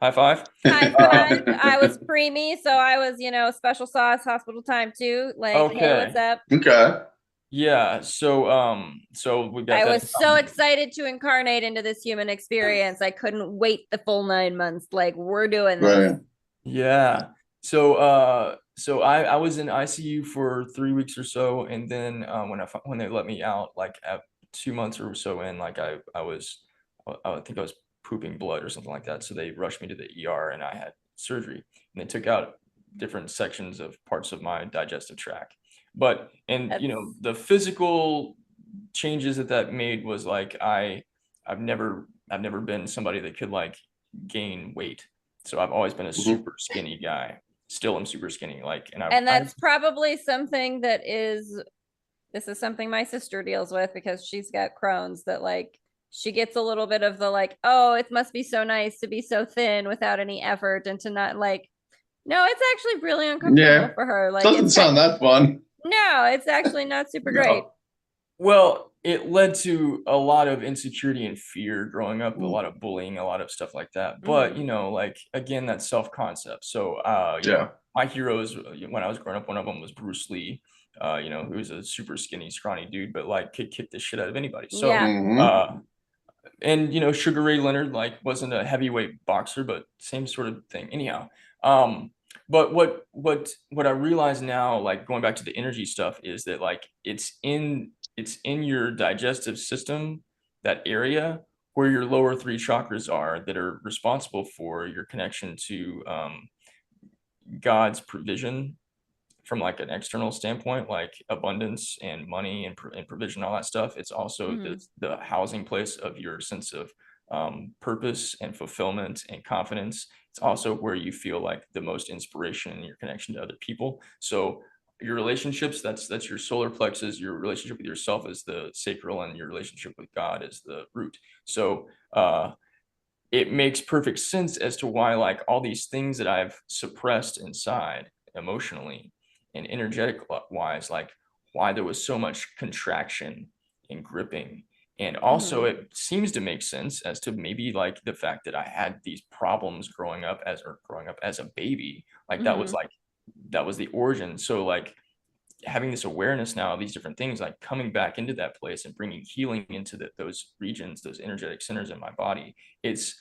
High five. High five. I was preemie, so I was, special sauce hospital time too. Like, hey, what's up? Okay. Yeah. So we got I that. was so excited to incarnate into this human experience. I couldn't wait the full 9 months. Like, we're doing this. Right. Yeah. So I was in ICU for 3 weeks or so, and then when they let me out, like at 2 months or so in, like I think I was pooping blood or something like that. So they rushed me to the ER, and I had surgery, and they took out different sections of parts of my digestive tract. But the physical changes that made was like I've never been somebody that could like gain weight. So I've always been a super skinny guy. Still am super skinny. Like, and that's probably something this is something my sister deals with because she's got Crohn's, that like she gets a little bit of the like, oh, it must be so nice to be so thin without any effort and to not like, no, it's actually really uncomfortable for her. Like, doesn't sound that fun. No, it's actually not super great. Well, it led to a lot of insecurity and fear growing up, a lot of bullying, a lot of stuff like that. But, like, again, that self-concept. So, my heroes when I was growing up, one of them was Bruce Lee, who was a super skinny, scrawny dude, but like could kick the shit out of anybody. So, and, Sugar Ray Leonard, like, wasn't a heavyweight boxer, but same sort of thing. Anyhow, but what I realize now, like going back to the energy stuff, is that like it's in your digestive system, that area where your lower 3 chakras are, that are responsible for your connection to God's provision from like an external standpoint, like abundance and money and provision, all that stuff. It's also the housing place of your sense of purpose and fulfillment and confidence. It's also where you feel like the most inspiration in your connection to other people. So your relationships, that's your solar plexus. Your relationship with yourself is the sacral, and your relationship with God is the root. So it makes perfect sense as to why, like, all these things that I've suppressed inside emotionally and energetic wise, like why there was so much contraction and gripping. And also it seems to make sense as to maybe like the fact that I had these problems growing up as a baby. Like that was the origin. So like having this awareness now of these different things, like coming back into that place and bringing healing into those regions, those energetic centers in my body, it's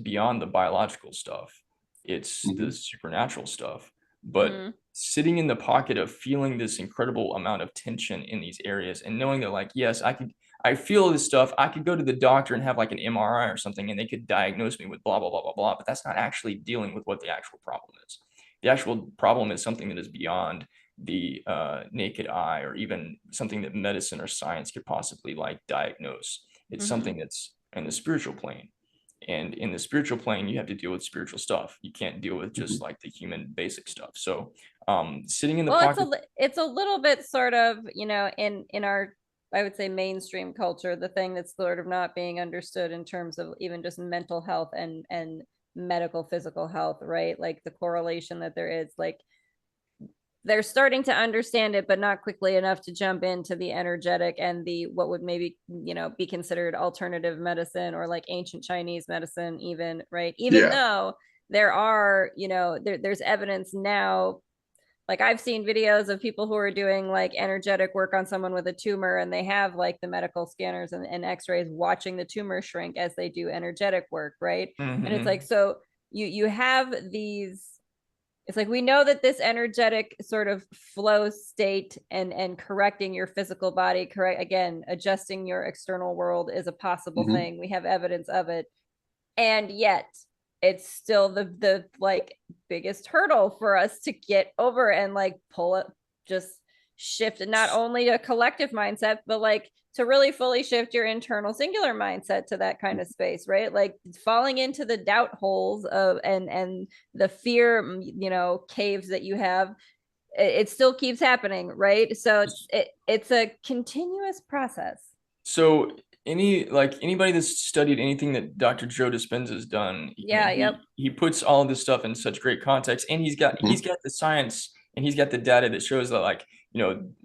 beyond the biological stuff. It's the supernatural stuff. But sitting in the pocket of feeling this incredible amount of tension in these areas and knowing that, like, yes, I feel this stuff. I could go to the doctor and have like an MRI or something, and they could diagnose me with blah, blah, blah, blah, blah. But that's not actually dealing with what the actual problem is. The actual problem is something that is beyond the naked eye, or even something that medicine or science could possibly like diagnose. It's something that's in the spiritual plane. And in the spiritual plane, you have to deal with spiritual stuff. You can't deal with just like the human basic stuff. So sitting in the pocket. It's a little bit sort of, in our, I would say, mainstream culture, the thing that's sort of not being understood in terms of even just mental health and medical physical health, right? Like the correlation that there is, like, they're starting to understand it, but not quickly enough to jump into the energetic and the what would maybe be considered alternative medicine, or like ancient Chinese medicine, even, right? Even though there are there's evidence now. Like, I've seen videos of people who are doing like energetic work on someone with a tumor, and they have like the medical scanners and x-rays watching the tumor shrink as they do energetic work, right? And it's like, so you have these, it's like, we know that this energetic sort of flow state and correcting your physical body, again, adjusting your external world, is a possible thing. We have evidence of it. And yet it's still the like biggest hurdle for us to get over and like pull it, just shift not only a collective mindset, but like to really fully shift your internal singular mindset to that kind of space, right? Like falling into the doubt holes of and the fear, caves that you have, it still keeps happening, right? So it's a continuous process. So anybody that's studied anything that Dr. Joe Dispenza has done, he puts all of this stuff in such great context, and he's got the science, and he's got the data that shows that, like,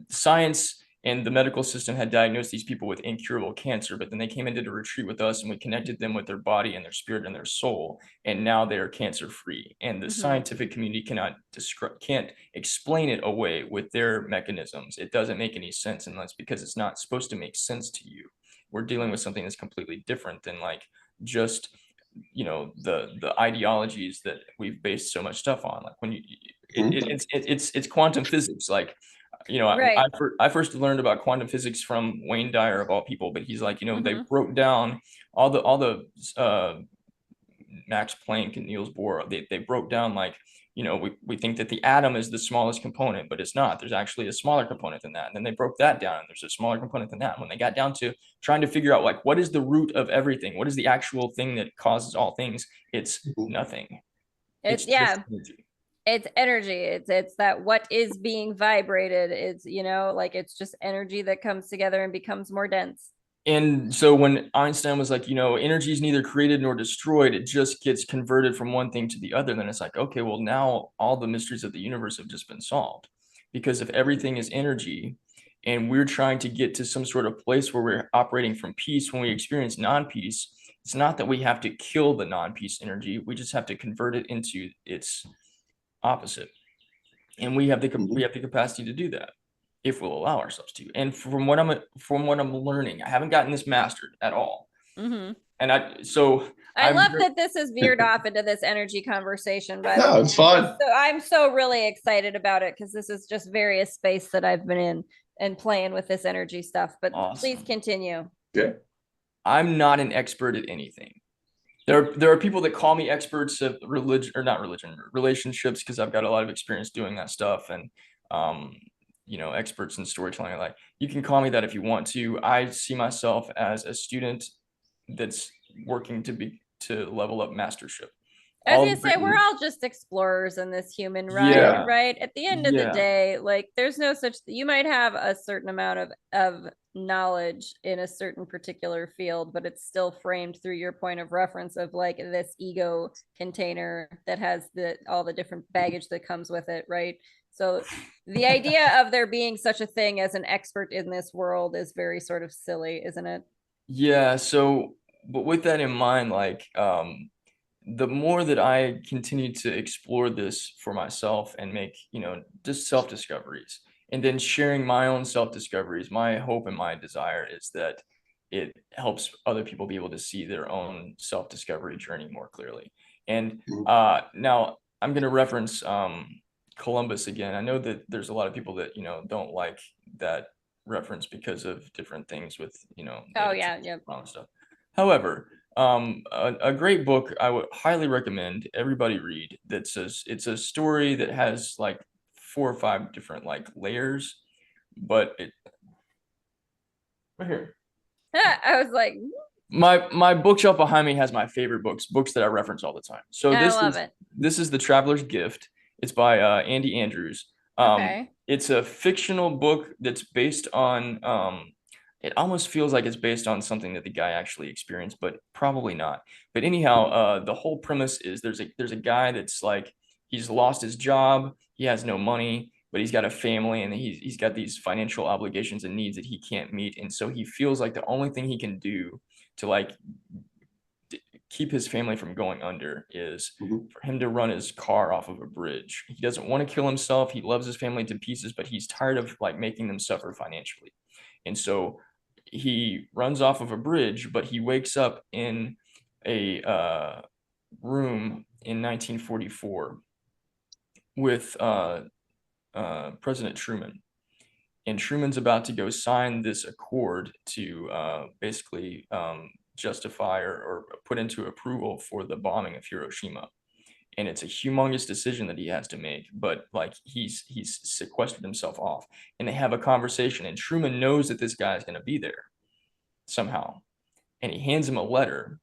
science And the medical system had diagnosed these people with incurable cancer, but then they came into the retreat with us and we connected them with their body and their spirit and their soul. And now they are cancer free. And the scientific community can't explain it away with their mechanisms. It doesn't make any sense, and that's because it's not supposed to make sense to you. We're dealing with something that's completely different than like just, you know, the ideologies that we've based so much stuff on. Like when it's quantum physics. Like, you know, Right. I first learned about quantum physics from Wayne Dyer of all people, but he's like, you know, they broke down all the Max Planck and Niels Bohr. They broke down, like, you know, we think that the atom is the smallest component, but it's not. There's actually a smaller component than that. And then they broke that down, and there's a smaller component than that. And when they got down to trying to figure out, like, what is the root of everything? What is the actual thing that causes all things? It's nothing. It's energy. It's energy. It's that what is being vibrated. It's, you know, like it's just energy that comes together and becomes more dense. And so when Einstein was like, you know, energy is neither created nor destroyed, it just gets converted from one thing to the other. Then it's like, okay, well, now all the mysteries of the universe have just been solved. Because if everything is energy and we're trying to get to some sort of place where we're operating from peace, when we experience non-peace, it's not that we have to kill the non-peace energy. We just have to convert it into its opposite. And we have the capacity to do that if we'll allow ourselves to. And from what I'm learning, I haven't gotten this mastered at all. And I love that this has veered off into this energy conversation, by the way. It's fun. So I'm so really excited about it, because this is just various space that I've been in and playing with this energy stuff. But please continue. Yeah. I'm not an expert at anything. There are people that call me experts of relationships, because I've got a lot of experience doing that stuff, and you know, experts in storytelling. Like, you can call me that if you want to. I see myself as a student that's working to level up mastership. I was gonna say, we're all just explorers in this human ride, right? At the end of the day, like, there's no such, you might have a certain amount of knowledge in a certain particular field, but it's still framed through your point of reference of like this ego container that has all the different baggage that comes with it, right? So the idea of there being such a thing as an expert in this world is very sort of silly, isn't it? Yeah. So, but with that in mind, like, the more that I continue to explore this for myself and make, you know, just self-discoveries, and then sharing my own self-discoveries, my hope and my desire is that it helps other people be able to see their own self-discovery journey more clearly. And now I'm going to reference Columbus again. I know that there's a lot of people that, you know, don't like that reference because of different things with, you know, stuff. However, a great book I would highly recommend everybody read. That says it's a story that has like 4 or 5 different like layers, but it right here. I was like, my bookshelf behind me has my favorite books that I reference all the time. So this is The Traveler's Gift. It's by Andy Andrews. It's a fictional book that's based on it almost feels like it's based on something that the guy actually experienced, but probably not. But anyhow, the whole premise is there's a guy that's like, he's lost his job, he has no money, but he's got a family, and he's got these financial obligations and needs that he can't meet. And so he feels like the only thing he can do to like keep his family from going under is for him to run his car off of a bridge. He doesn't want to kill himself. He loves his family to pieces, but he's tired of like making them suffer financially. And so he runs off of a bridge, but he wakes up in a room in 1944 with President Truman. And Truman's about to go sign this accord to basically justify or put into approval for the bombing of Hiroshima. And it's a humongous decision that he has to make, but like he's sequestered himself off, and they have a conversation, and Truman knows that this guy is going to be there somehow, and he hands him a letter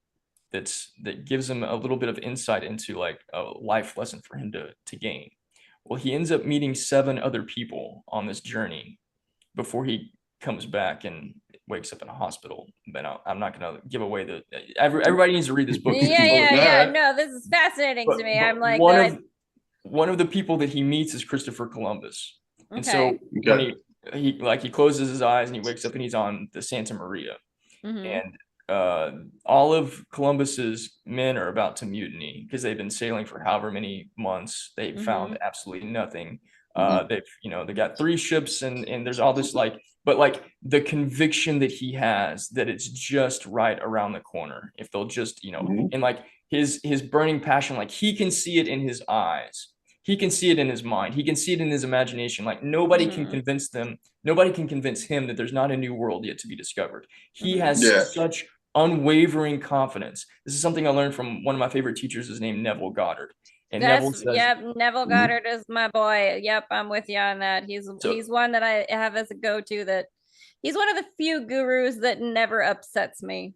that gives him a little bit of insight into like a life lesson for him to gain. Well, he ends up meeting 7 other people on this journey before he comes back and wakes up in a hospital. But I'm not going to give away everybody needs to read this book. Yeah. No, this is fascinating to me. I'm like, one of the people that he meets is Christopher Columbus. And so he closes his eyes and he wakes up and he's on the Santa Maria. Mhm. And all of Columbus's men are about to mutiny because they've been sailing for however many months. They've found absolutely nothing. They got 3 ships and there's all this but like the conviction that he has that it's just right around the corner if they'll just, and like his burning passion, like he can see it in his eyes. He can see it in his mind. He can see it in his imagination. Like nobody can convince them. Nobody can convince him that there's not a new world yet to be discovered. He has such unwavering confidence. This is something I learned from one of my favorite teachers. His name Neville Goddard. And Neville says, Neville Goddard is my boy. Yep, I'm with you on that. He's one that I have as a go-to. That he's one of the few gurus that never upsets me.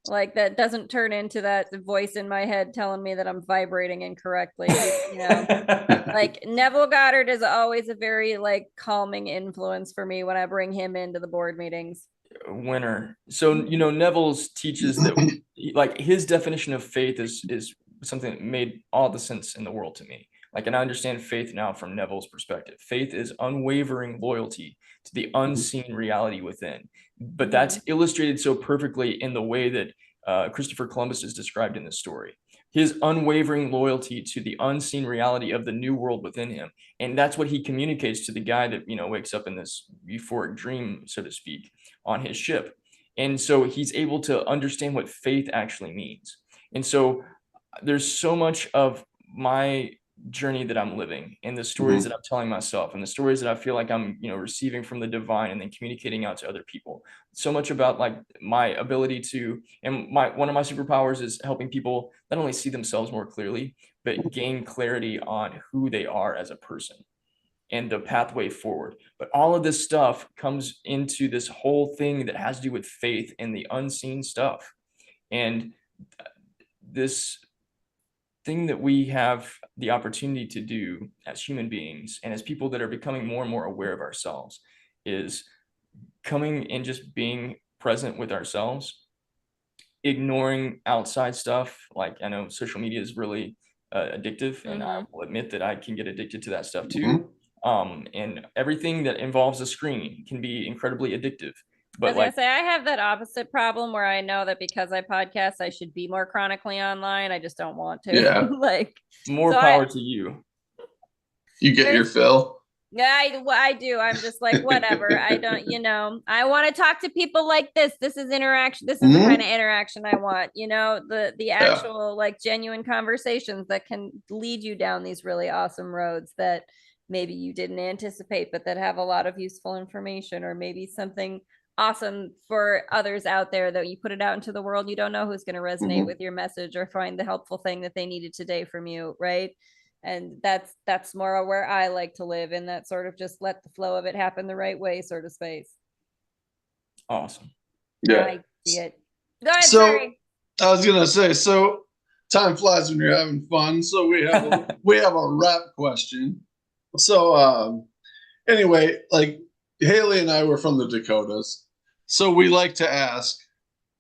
Like that doesn't turn into that voice in my head telling me that I'm vibrating incorrectly. Like Neville Goddard is always a very like calming influence for me when I bring him into the board meetings. Winner. So Neville's teaches that like his definition of faith is something that made all the sense in the world to me. Like, and I understand faith now from Neville's perspective. Faith is unwavering loyalty to the unseen reality within. But that's illustrated so perfectly in the way that Christopher Columbus is described in this story. His unwavering loyalty to the unseen reality of the new world within him. And that's what he communicates to the guy that, wakes up in this euphoric dream, so to speak, on his ship. And so he's able to understand what faith actually means. And so there's so much of my journey that I'm living and the stories that I'm telling myself and the stories that I feel like I'm, receiving from the divine and then communicating out to other people. So much about like my ability to, and one of my superpowers is helping people not only see themselves more clearly, but gain clarity on who they are as a person and the pathway forward. But all of this stuff comes into this whole thing that has to do with faith and the unseen stuff. And this thing that we have the opportunity to do as human beings and as people that are becoming more and more aware of ourselves is coming and just being present with ourselves, ignoring outside stuff. Like I know social media is really addictive, and I will admit that I can get addicted to that stuff too. And everything that involves a screen can be incredibly addictive. But I was gonna say I have that opposite problem where I know that because I podcast, I should be more chronically online. I just don't want to. Yeah. Like more power to you. You get your fill. Yeah, I do. I'm just like, whatever. I don't, I want to talk to people like this. This is interaction. This is the kind of interaction I want, the actual like genuine conversations that can lead you down these really awesome roads that maybe you didn't anticipate, but that have a lot of useful information, or maybe something awesome for others out there that you put it out into the world. You don't know who's going to resonate with your message or find the helpful thing that they needed today from you, right? And that's more where I like to live, in that sort of just let the flow of it happen the right way sort of space. Awesome. Yeah, I see it. Go ahead. So Sorry. I was gonna say, so time flies when you're having fun. So we have a rap question. So anyway, like Haleigh and I were from the Dakotas, so we like to ask,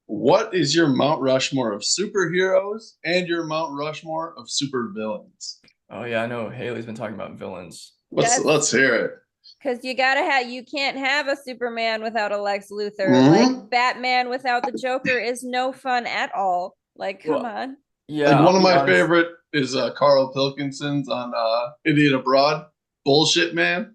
what is your Mount Rushmore of superheroes and your Mount Rushmore of supervillains? Oh yeah, I know Haleigh's been talking about villains. Let's hear it. Because you can't have a Superman without a Lex Luthor. Like Batman without the Joker is no fun at all. Like, come on. Yeah, like one of my favorite is Carl Pilkington's on Idiot Abroad. Bullshit Man.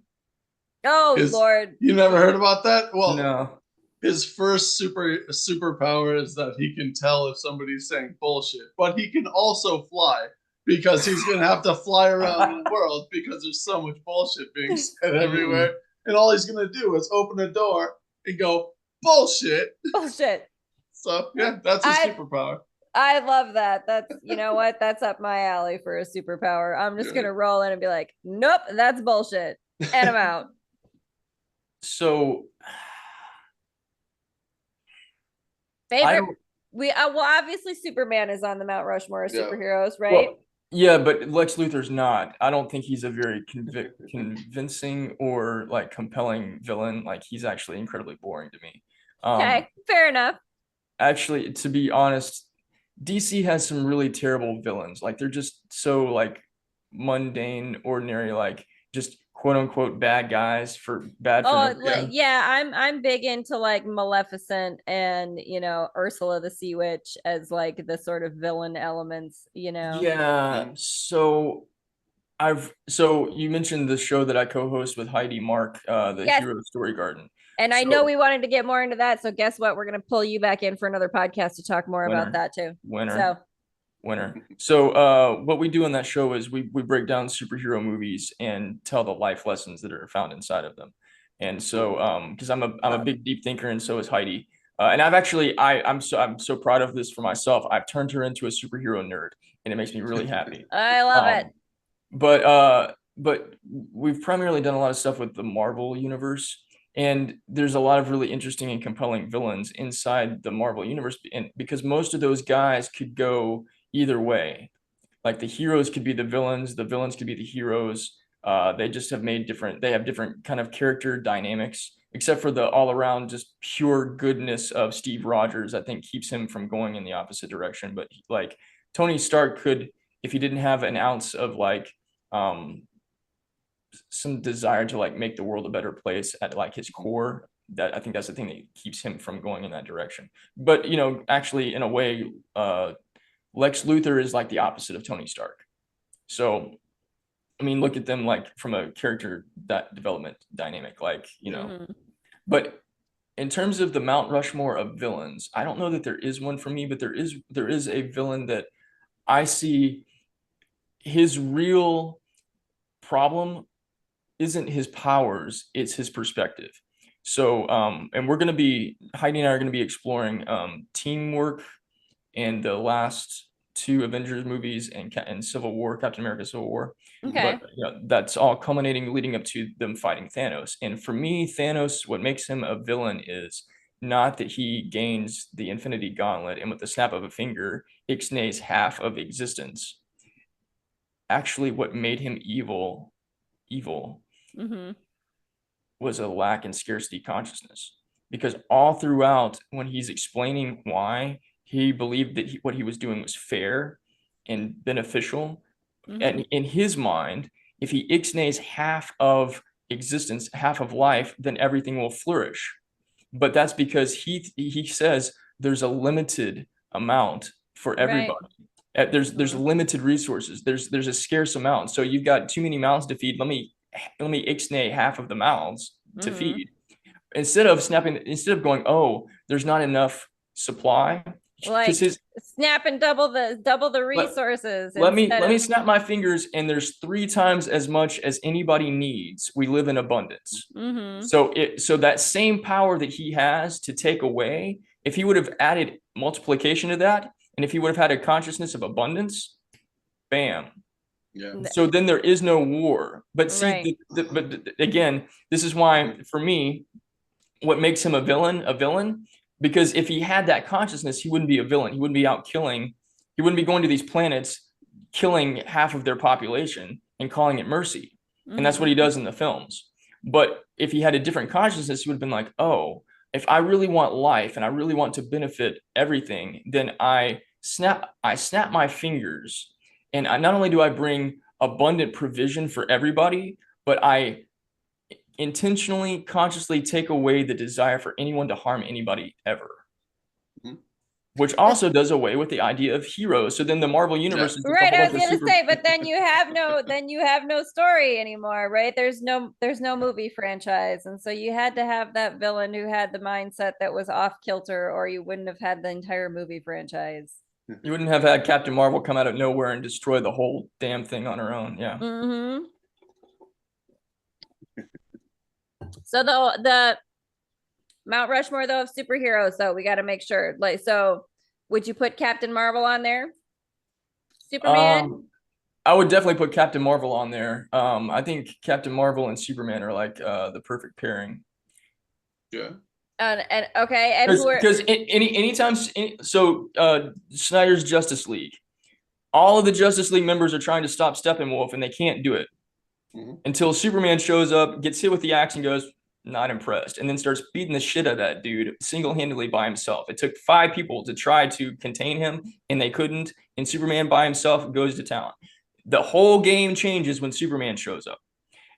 Oh Lord. You never heard about that? Well, no. His first superpower is that he can tell if somebody's saying bullshit, but he can also fly, because he's going to have to fly around the world because there's so much bullshit being said everywhere. And all he's going to do is open a door and go, bullshit. Bullshit. So, yeah, that's his superpower. I love that. That's, you know what? That's up my alley for a superpower. I'm just going to roll in and be like, nope, that's bullshit. And I'm out. So, favorite? Well, obviously Superman is on the Mount Rushmore of superheroes, right? Well, yeah, but Lex Luthor's not. I don't think he's a very convincing or like compelling villain. Like he's actually incredibly boring to me. Okay, fair enough. Actually, to be honest, DC has some really terrible villains. Like they're just so like mundane, ordinary, like just quote unquote bad guys for bad for no reason. I'm big into like Maleficent and Ursula the Sea Witch as like the sort of villain elements. Yeah. So you mentioned the show that I co-host with Heidi Mark, the Hero Story Garden. And I know we wanted to get more into that. So guess what? We're going to pull you back in for another podcast to talk more about that too. Winner. So what we do on that show is we break down superhero movies and tell the life lessons that are found inside of them. And so because I'm a big deep thinker, and so is Heidi. And I've actually I'm so proud of this for myself. I've turned her into a superhero nerd, and it makes me really happy. I love it. But we've primarily done a lot of stuff with the Marvel universe, and there's a lot of really interesting and compelling villains inside the Marvel universe, and because most of those guys could go either way. Like the heroes could be the villains could be the heroes. They just have they have different kind of character dynamics, except for the all around just pure goodness of Steve Rogers, I think keeps him from going in the opposite direction. But like Tony Stark could, if he didn't have an ounce of like some desire to like make the world a better place at like his core, that I think that's the thing that keeps him from going in that direction. But actually in a way, Lex Luthor is like the opposite of Tony Stark. So, I mean, look at them like from a character development dynamic, like, but in terms of the Mount Rushmore of villains, I don't know that there is one for me, but there is a villain that I see his real problem isn't his powers, it's his perspective. So, and Heidi and I are going to be exploring teamwork and the last two Avengers movies and Civil War, Captain America Civil War. Okay. But that's all culminating, leading up to them fighting Thanos. And for me, Thanos, what makes him a villain is not that he gains the Infinity Gauntlet and with the snap of a finger, ixnays half of existence. Actually, what made him evil was a lack in scarcity consciousness. Because all throughout, when he's explaining why he believed that what he was doing was fair and beneficial, and in his mind, if he ixnays half of existence, half of life, then everything will flourish. But that's because he says there's a limited amount for everybody. Right. There's limited resources. There's a scarce amount. So you've got too many mouths to feed. Let me ixnay half of the mouths to feed. Instead of going, oh, there's not enough supply. Like snapping double the resources. Let me snap my fingers, and there's 3 times as much as anybody needs. We live in abundance. So that same power that he has to take away, if he would have added multiplication to that, and if he would have had a consciousness of abundance, bam. Yeah. So then there is no war. But see, but again, this is why for me, what makes him a villain. Because if he had that consciousness, he wouldn't be a villain. He wouldn't be out killing. He wouldn't be going to these planets, killing half of their population and calling it mercy. And that's what he does in the films. But if he had a different consciousness, he would have been like, oh, if I really want life and I really want to benefit everything, then I snap my fingers. And not only do I bring abundant provision for everybody, but I intentionally, consciously take away the desire for anyone to harm anybody ever. Which also does away with the idea of heroes. So then the Marvel universe is right. I was gonna say, but then you have no story anymore, right? There's no movie franchise, and so you had to have that villain who had the mindset that was off kilter, or you wouldn't have had the entire movie franchise. You wouldn't have had Captain Marvel come out of nowhere and destroy the whole damn thing on her own. Yeah. So the Mount Rushmore though of superheroes, so we got to make sure. Like, so would you put Captain Marvel on there? Superman? I would definitely put Captain Marvel on there. I think Captain Marvel and Superman are like the perfect pairing. Yeah. And okay, and because anytime Snyder's Justice League, all of the Justice League members are trying to stop Steppenwolf and they can't do it until Superman shows up, gets hit with the axe, and goes, not impressed, and then starts beating the shit out of that dude single-handedly by himself. It took 5 people to try to contain him, and they couldn't. And Superman by himself goes to town. The whole game changes when Superman shows up.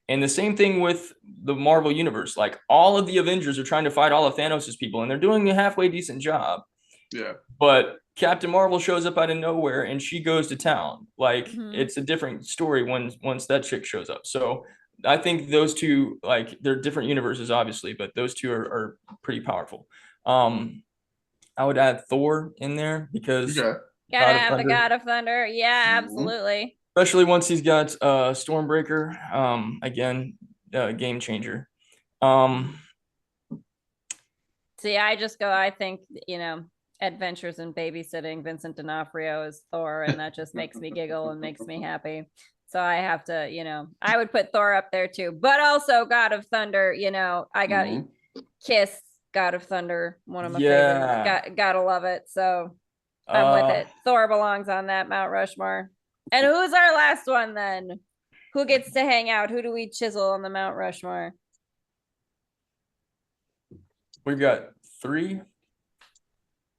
And the same thing with the Marvel universe. Like all of the Avengers are trying to fight all of Thanos' people, and they're doing a halfway decent job. Yeah. But Captain Marvel shows up out of nowhere and she goes to town. Like it's a different story once that chick shows up. So I think those two, like, they're different universes, obviously, but those two are pretty powerful. I would add Thor in there because Okay. Gotta have the God of Thunder. Yeah, absolutely. Especially once he's got Stormbreaker. Again, game changer. See, I think, Adventures in Babysitting, Vincent D'Onofrio is Thor, and that just makes me giggle and makes me happy. So I have to, I would put Thor up there too, but also God of Thunder. I got Kiss, God of Thunder, one of my favorites. Gotta love it. So I'm with it. Thor belongs on that Mount Rushmore. And who's our last one then? Who gets to hang out? Who do we chisel on the Mount Rushmore? We've got 3.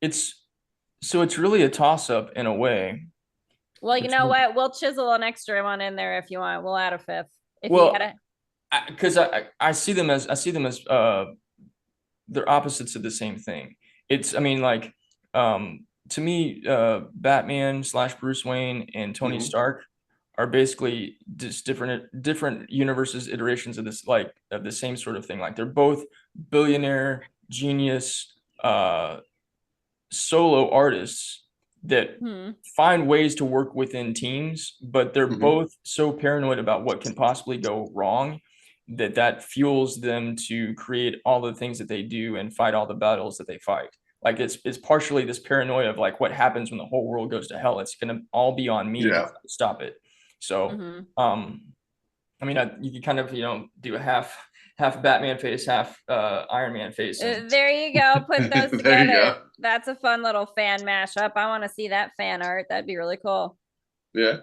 It's really a toss-up in a way. Well, you know what? We'll chisel an extra one in there if you want. We'll add a 5th. Because I see them as they're opposites of the same thing. To me, Batman / Bruce Wayne and Tony Stark are basically just different universes, iterations of this, like, of the same sort of thing. Like, they're both billionaire genius solo artists that find ways to work within teams, but they're both so paranoid about what can possibly go wrong that fuels them to create all the things that they do and fight all the battles that they fight. Like, it's partially this paranoia of, like, what happens when the whole world goes to hell. It's gonna all be on me to stop it. So you can kind of do a half Batman face, half Iron Man face. There you go. Put those together. That's a fun little fan mashup. I want to see that fan art. That'd be really cool. Yeah.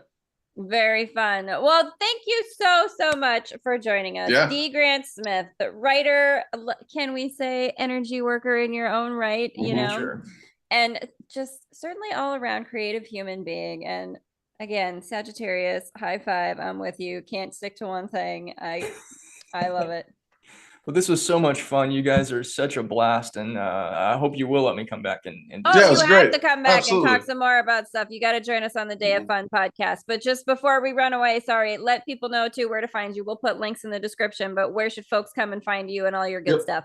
Very fun. Well, thank you so much for joining us. Yeah. D. Grant Smith, the writer, can we say energy worker in your own right, Sure. And just certainly all around creative human being. And again, Sagittarius, high five. I'm with you. Can't stick to one thing. I love it. Well, this was so much fun. You guys are such a blast, and I hope you will let me come back and do you have to come back and talk some more about stuff. You got to join us on the Day of Fun podcast. But just before we run away, let people know too where to find you. We'll put links in the description, but where should folks come and find you and all your good stuff?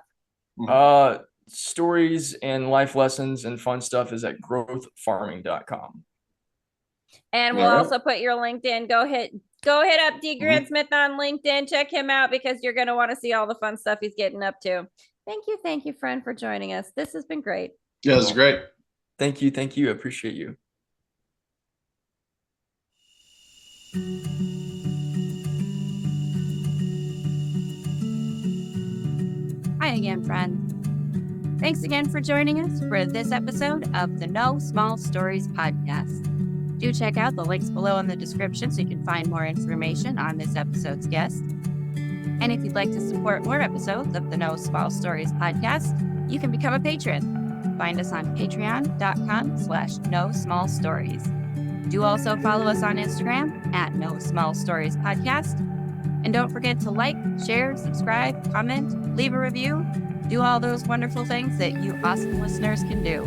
Stories and life lessons and fun stuff is at growthfarming.com. And we'll also put your LinkedIn. Go hit up D. Grant Smith on LinkedIn. Check him out because you're going to want to see all the fun stuff he's getting up to. Thank you, friend, for joining us. This has been great. Yeah, this is great. Thank you. I appreciate you. Hi again, friend. Thanks again for joining us for this episode of the No Small Stories podcast. Do check out the links below in the description so you can find more information on this episode's guest. And if you'd like to support more episodes of the No Small Stories podcast, you can become a patron. Find us on patreon.com/No Small Stories. Do also follow us on Instagram at No Small Stories podcast. And don't forget to like, share, subscribe, comment, leave a review, do all those wonderful things that you awesome listeners can do.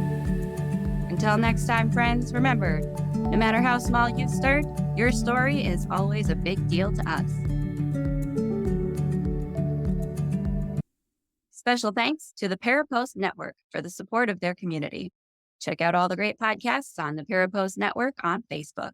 Until next time, friends, remember, no matter how small you start, your story is always a big deal to us. Special thanks to the Parapost Network for the support of their community. Check out all the great podcasts on the Parapost Network on Facebook.